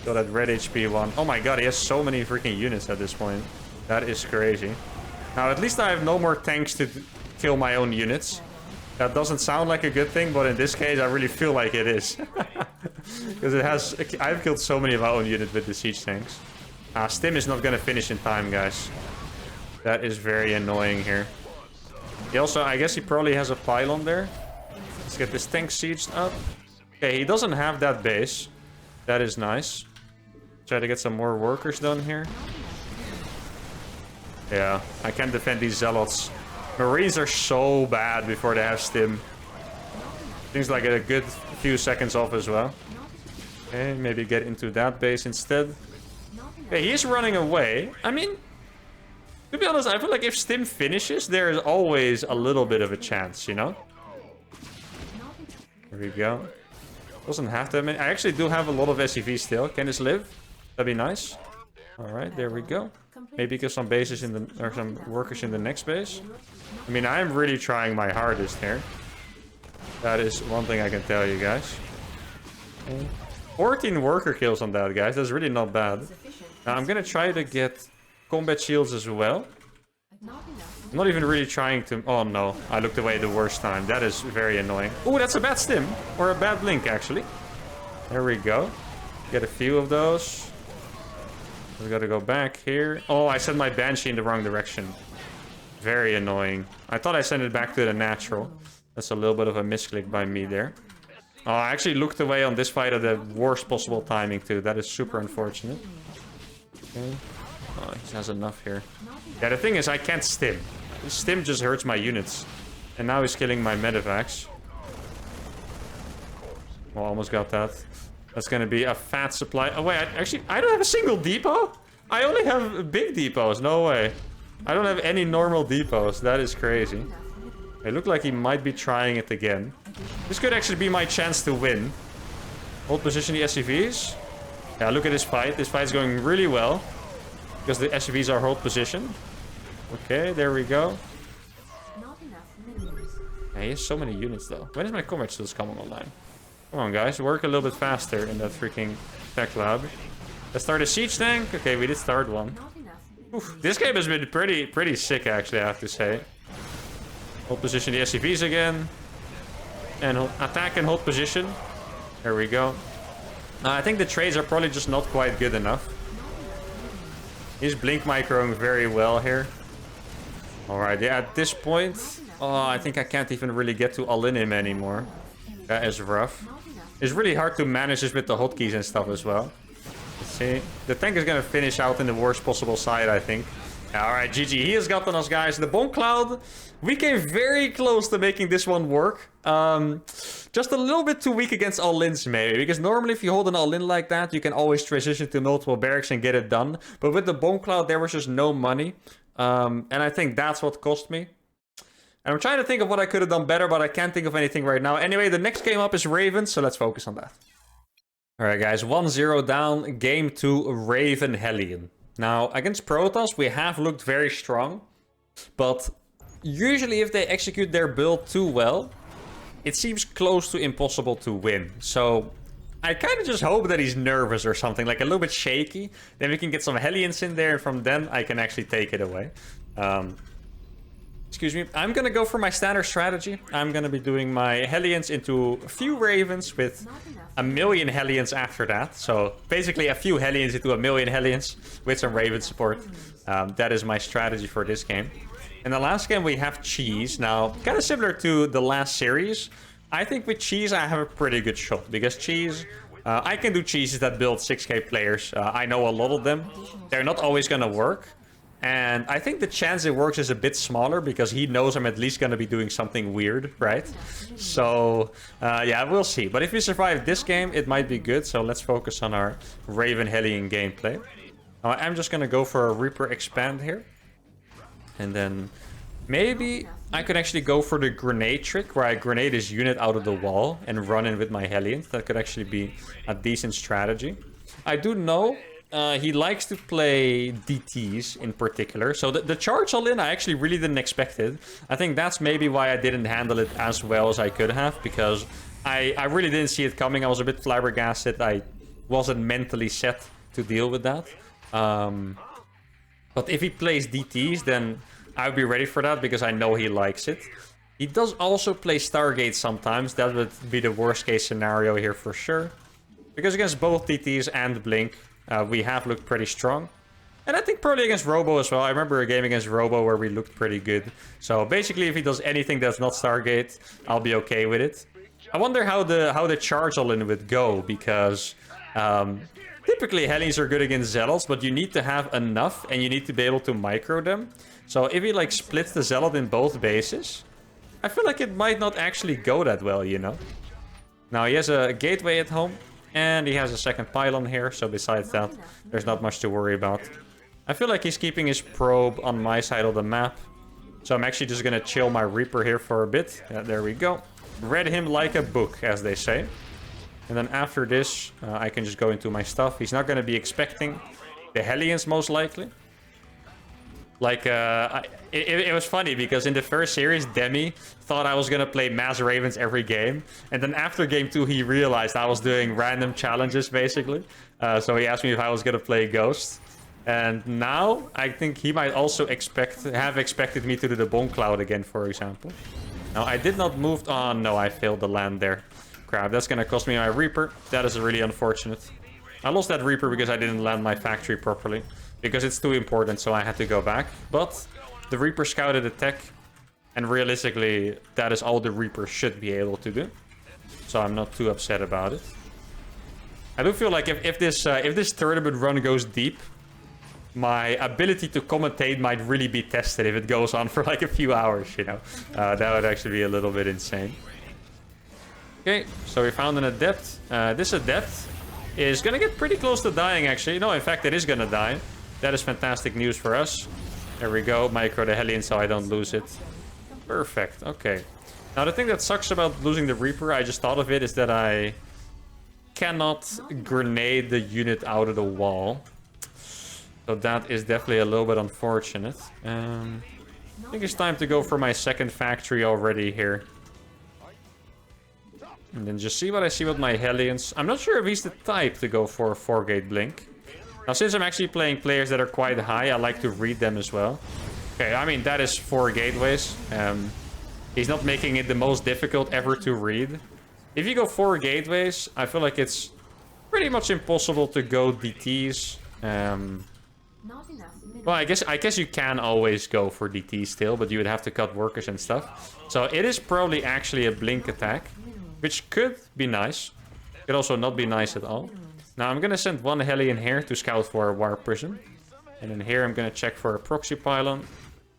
Got that red HP one. Oh my god, he has so many freaking units at this point. That is crazy. Now, at least I have no more tanks to kill my own units. That doesn't sound like a good thing, but in this case, I really feel like it is. Because it has... I've killed so many of my own units with the siege tanks. Stim is not going to finish in time, guys. That is very annoying here. He also... I guess he probably has a pylon there. Let's get this tank sieged up. Okay, he doesn't have that base. That is nice. Try to get some more workers done here. Yeah, I can't defend these zealots. Marines are so bad before they have Stim. Things like a good few seconds off as well. Okay, maybe get into that base instead. Okay, he's running away. I mean, to be honest, I feel like if Stim finishes, there is always a little bit of a chance, you know? There we go. Doesn't have to. I mean, I actually do have a lot of SCV still. Can this live? That'd be nice. All right, there we go. Maybe get some bases in the, or some workers in the next base. I mean, I'm really trying my hardest here. That is one thing I can tell you guys. Okay. 14 worker kills on that, guys. That's really not bad. Now I'm gonna try to get combat shields as well. I'm not even really trying to... Oh no, I looked away the worst time. That is very annoying. Oh, that's a bad Stim. Or a bad Blink, actually. There we go. Get a few of those. We gotta go back here. Oh, I sent my Banshee in the wrong direction. Very annoying. I thought I sent it back to the natural. That's a little bit of a misclick by me there. Oh, I actually looked away on this fight at the worst possible timing too. That is super unfortunate. Okay. Oh, he has enough here. Yeah, the thing is, I can't Stim. Stim just hurts my units. And now he's killing my medevacs. Well, almost got that. That's gonna be a fat supply. Oh, wait, I don't have a single depot? I only have big depots. No way. I don't have any normal depots. That is crazy. It looked like he might be trying it again. This could actually be my chance to win. Hold position the SCVs. Yeah, look at this fight. This fight's going really well. Because the SCVs are hold position. Okay, there we go. Yeah, he has so many units though. When is my combat skills coming online? Come on, guys. Work a little bit faster in that freaking tech lab. Let's start a siege tank. Okay, we did start one. Oof, this game has been pretty sick, actually, I have to say. Hold position the SCVs again. And attack and hold position. There we go. I think the trades are probably just not quite good enough. He's blink microing very well here. Alright, yeah, at this point, Oh, I think I can't even really get to all in him anymore. That is rough. It's really hard to manage this with the hotkeys and stuff as well. Let's see. The tank is going to finish out in the worst possible side, I think. Alright, GG. He has gotten us, guys. The Bomb Cloud, we came very close to making this one work. Just a little bit too weak against all-ins, maybe. Because normally if you hold an all-in like that, you can always transition to multiple barracks and get it done. But with the Bomb Cloud, there was just no money. And I think that's what cost me. And I'm trying to think of what I could have done better, but I can't think of anything right now. Anyway, the next game up is Raven, so let's focus on that. Alright, guys. 1-0 down. Game 2, Raven Hellion. Now, against Protoss, we have looked very strong. But usually if they execute their build too well, it seems close to impossible to win. So I kind of just hope that he's nervous or something, like a little bit shaky. Then we can get some Hellions in there, and from then I can actually take it away. Excuse me. I'm going to go for my standard strategy. I'm going to be doing my Hellions into a few Ravens with a million Hellions after that. So basically a few Hellions into a million Hellions with some Raven support. That is my strategy for this game. In the last game we have Cheese. Now, kind of similar to the last series. I think with Cheese I have a pretty good shot. Because Cheese... I can do Cheeses that build 6k players. I know a lot of them. They're not always going to work. And I think the chance it works is a bit smaller because he knows I'm at least going to be doing something weird, right? So, yeah, we'll see. But if we survive this game, it might be good. So let's focus on our Raven Hellion gameplay. Now, I'm just going to go for a Reaper Expand here. And then maybe I could actually go for the grenade trick where I grenade his unit out of the wall and run in with my Hellions. That could actually be a decent strategy. I do know... he likes to play DTs in particular. So the charge all-in, I actually really didn't expect it. I think that's maybe why I didn't handle it as well as I could have. Because I really didn't see it coming. I was a bit flabbergasted. I wasn't mentally set to deal with that. But if he plays DTs, then I'll be ready for that. Because I know he likes it. He does also play Stargate sometimes. That would be the worst case scenario here for sure. Because against both DTs and Blink... we have looked pretty strong. And I think probably against Robo as well. I remember a game against Robo where we looked pretty good. So basically if he does anything that's not Stargate, I'll be okay with it. I wonder how the charge all-in would go. Because typically Hellions are good against Zealots. But you need to have enough and you need to be able to micro them. So if he like splits the Zealot in both bases, I feel like it might not actually go that well, you know. Now he has a gateway at home. And he has a second pylon here, so besides that, there's not much to worry about. I feel like he's keeping his probe on my side of the map. So I'm actually just gonna chill my Reaper here for a bit. Yeah, there we go. Read him like a book, as they say. And then after this, I can just go into my stuff. He's not gonna be expecting the Hellions, most likely. Like, it was funny because in the first series, Demi thought I was going to play Mass Ravens every game. And then after game 2, he realized I was doing random challenges, basically. So he asked me if I was going to play Ghost. And now, I think he might also have expected me to do the Bomb Cloud again, for example. Now, I did not move on. No, I failed the land there. Crap, that's going to cost me my Reaper. That is really unfortunate. I lost that Reaper because I didn't land my factory properly. Because it's too important, so I had to go back. But the Reaper scouted a tech. And realistically, that is all the Reaper should be able to do. So I'm not too upset about it. I do feel like if this tournament run goes deep, my ability to commentate might really be tested if it goes on for like a few hours, you know. That would actually be a little bit insane. Okay, so we found an Adept. This Adept is gonna get pretty close to dying, actually. No, in fact, it is gonna die. That is fantastic news for us. There we go. Micro the Hellion so I don't lose it. Perfect. Okay. Now, the thing that sucks about losing the Reaper, I just thought of it, is that I cannot grenade the unit out of the wall. So that is definitely a little bit unfortunate. I think it's time to go for my second factory already here. And then just see what I see with my Hellions. I'm not sure if he's the type to go for a 4-gate blink. Now, since I'm actually playing players that are quite high, I like to read them as well. Okay, I mean, that is 4 gateways. He's not making it the most difficult ever to read. If you go 4 gateways, I feel like it's pretty much impossible to go DTs. Well, I guess you can always go for DT still, but you would have to cut workers and stuff. So it is probably actually a blink attack, which could be nice. Could also not be nice at all. Now I'm gonna send one Hellion here to scout for a Warp Prism. And then here I'm gonna check for a proxy pylon.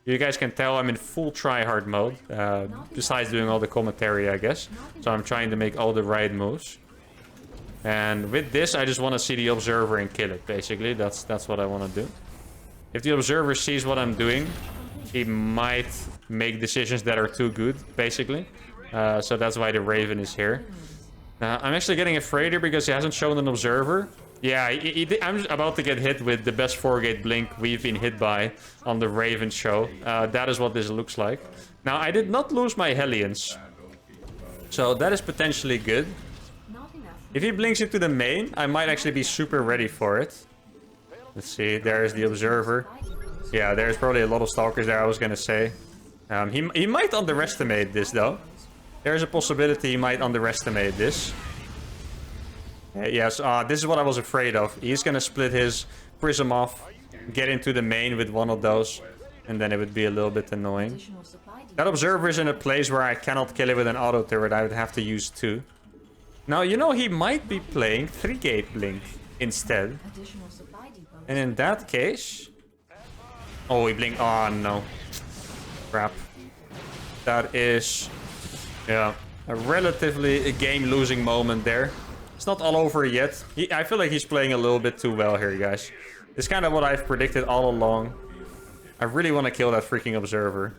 You guys can tell I'm in full tryhard mode, besides doing all the commentary, I guess. So I'm trying to make all the right moves. And with this, I just want to see the observer and kill it, basically. That's what I want to do. If the observer sees what I'm doing, he might make decisions that are too good, basically. So that's why the Raven is here. I'm actually getting afraid here because he hasn't shown an observer. Yeah, I'm about to get hit with the best 4-gate blink we've been hit by on the Raven show. That is what this looks like. Now, I did not lose my Hellions. So that is potentially good. If he blinks into the main, I might actually be super ready for it. Let's see, there's the observer. Yeah, there's probably a lot of stalkers there, I was gonna say. He might underestimate this, though. There's a possibility he might underestimate this. Yes, this is what I was afraid of. He's gonna split his prism off, get into the main with one of those, and then it would be a little bit annoying. That observer is in a place where I cannot kill it with an auto turret. I would have to use 2. Now, you know, he might be playing 3-gate blink instead. And in that case... Oh, he blinked. Oh, no. Crap. That is... Yeah, a relatively game-losing moment there. It's not all over yet. I feel like he's playing a little bit too well here, guys. It's kind of what I've predicted all along. I really want to kill that freaking observer.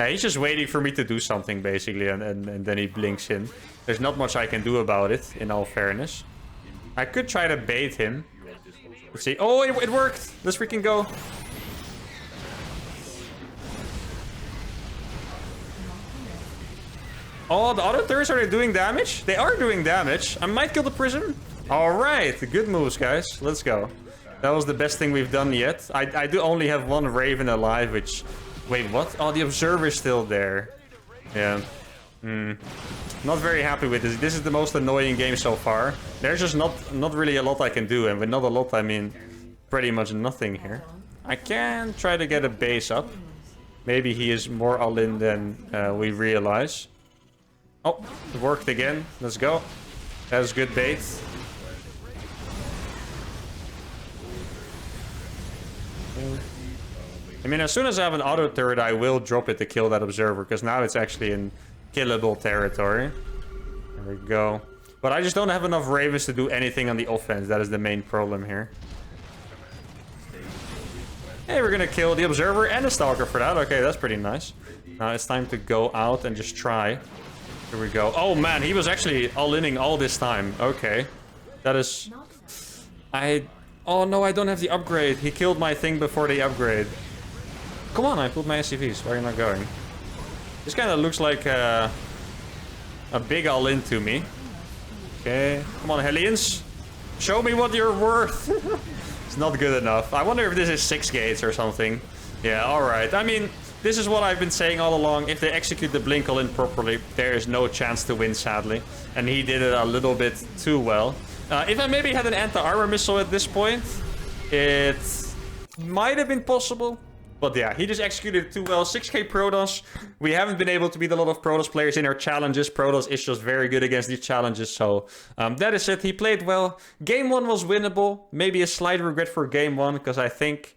Yeah, he's just waiting for me to do something, basically, and then he blinks in. There's not much I can do about it, in all fairness. I could try to bait him. Let's see. Oh, it worked! Let's freaking go. Oh, the auto turrets, are they doing damage? They are doing damage. I might kill the prism. Alright, good moves, guys. Let's go. That was the best thing we've done yet. I do only have one Raven alive, which... Wait, what? Oh, the observer is still there. Yeah. Not very happy with this. This is the most annoying game so far. There's just not really a lot I can do. And with not a lot, I mean pretty much nothing here. I can try to get a base up. Maybe he is more all-in than we realize. Oh, it worked again. Let's go. That was good bait. I mean, as soon as I have an auto turret, I will drop it to kill that observer, because now it's actually in killable territory. There we go. But I just don't have enough Ravens to do anything on the offense. That is the main problem here. Hey, we're gonna kill the observer and the stalker for that. Okay, that's pretty nice. Now it's time to go out and just try. Here we go. Oh man, he was actually all-inning all this time. Okay. That is... Oh no, I don't have the upgrade. He killed my thing before the upgrade. Come on, I pulled my SCVs. Why are you not going? This kind of looks like a big all-in to me. Okay. Come on, Hellions. Show me what you're worth. It's not good enough. I wonder if this is 6 gates or something. Yeah, alright. I mean... This is what I've been saying all along. If they execute the blink all in properly, there is no chance to win, sadly. And he did it a little bit too well. If I maybe had an anti-armor missile at this point, it might have been possible. But yeah, he just executed it too well. 6k Protoss. We haven't been able to beat a lot of Protoss players in our challenges. Protoss is just very good against these challenges. So that is it. He played well. Game 1 was winnable. Maybe a slight regret for game 1, because I think...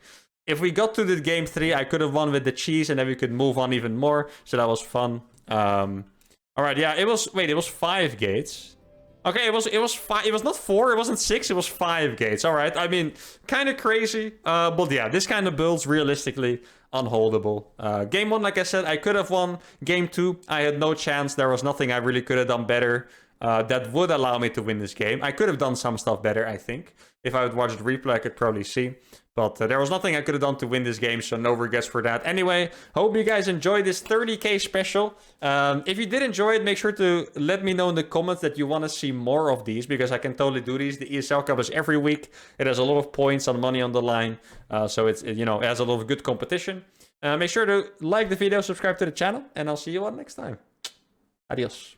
If we got to the game 3, I could have won with the cheese, and then we could move on even more. So that was fun. Alright, yeah, it was... Wait, it was 5 gates. Okay, it was 5... It was not 4, it wasn't 6, it was 5 gates. Alright, I mean, kind of crazy. But yeah, this kind of builds realistically unholdable. Game 1, like I said, I could have won. Game 2, I had no chance. There was nothing I really could have done better. That would allow me to win this game. I could have done some stuff better, I think. If I would watch the replay, I could probably see. But there was nothing I could have done to win this game, so no regrets for that. Anyway, hope you guys enjoyed this 30k special. If you did enjoy it, make sure to let me know in the comments that you want to see more of these, because I can totally do these. The ESL Cup is every week. It has a lot of points and money on the line. So it has a lot of good competition. Make sure to like the video, subscribe to the channel, and I'll see you all next time. Adios.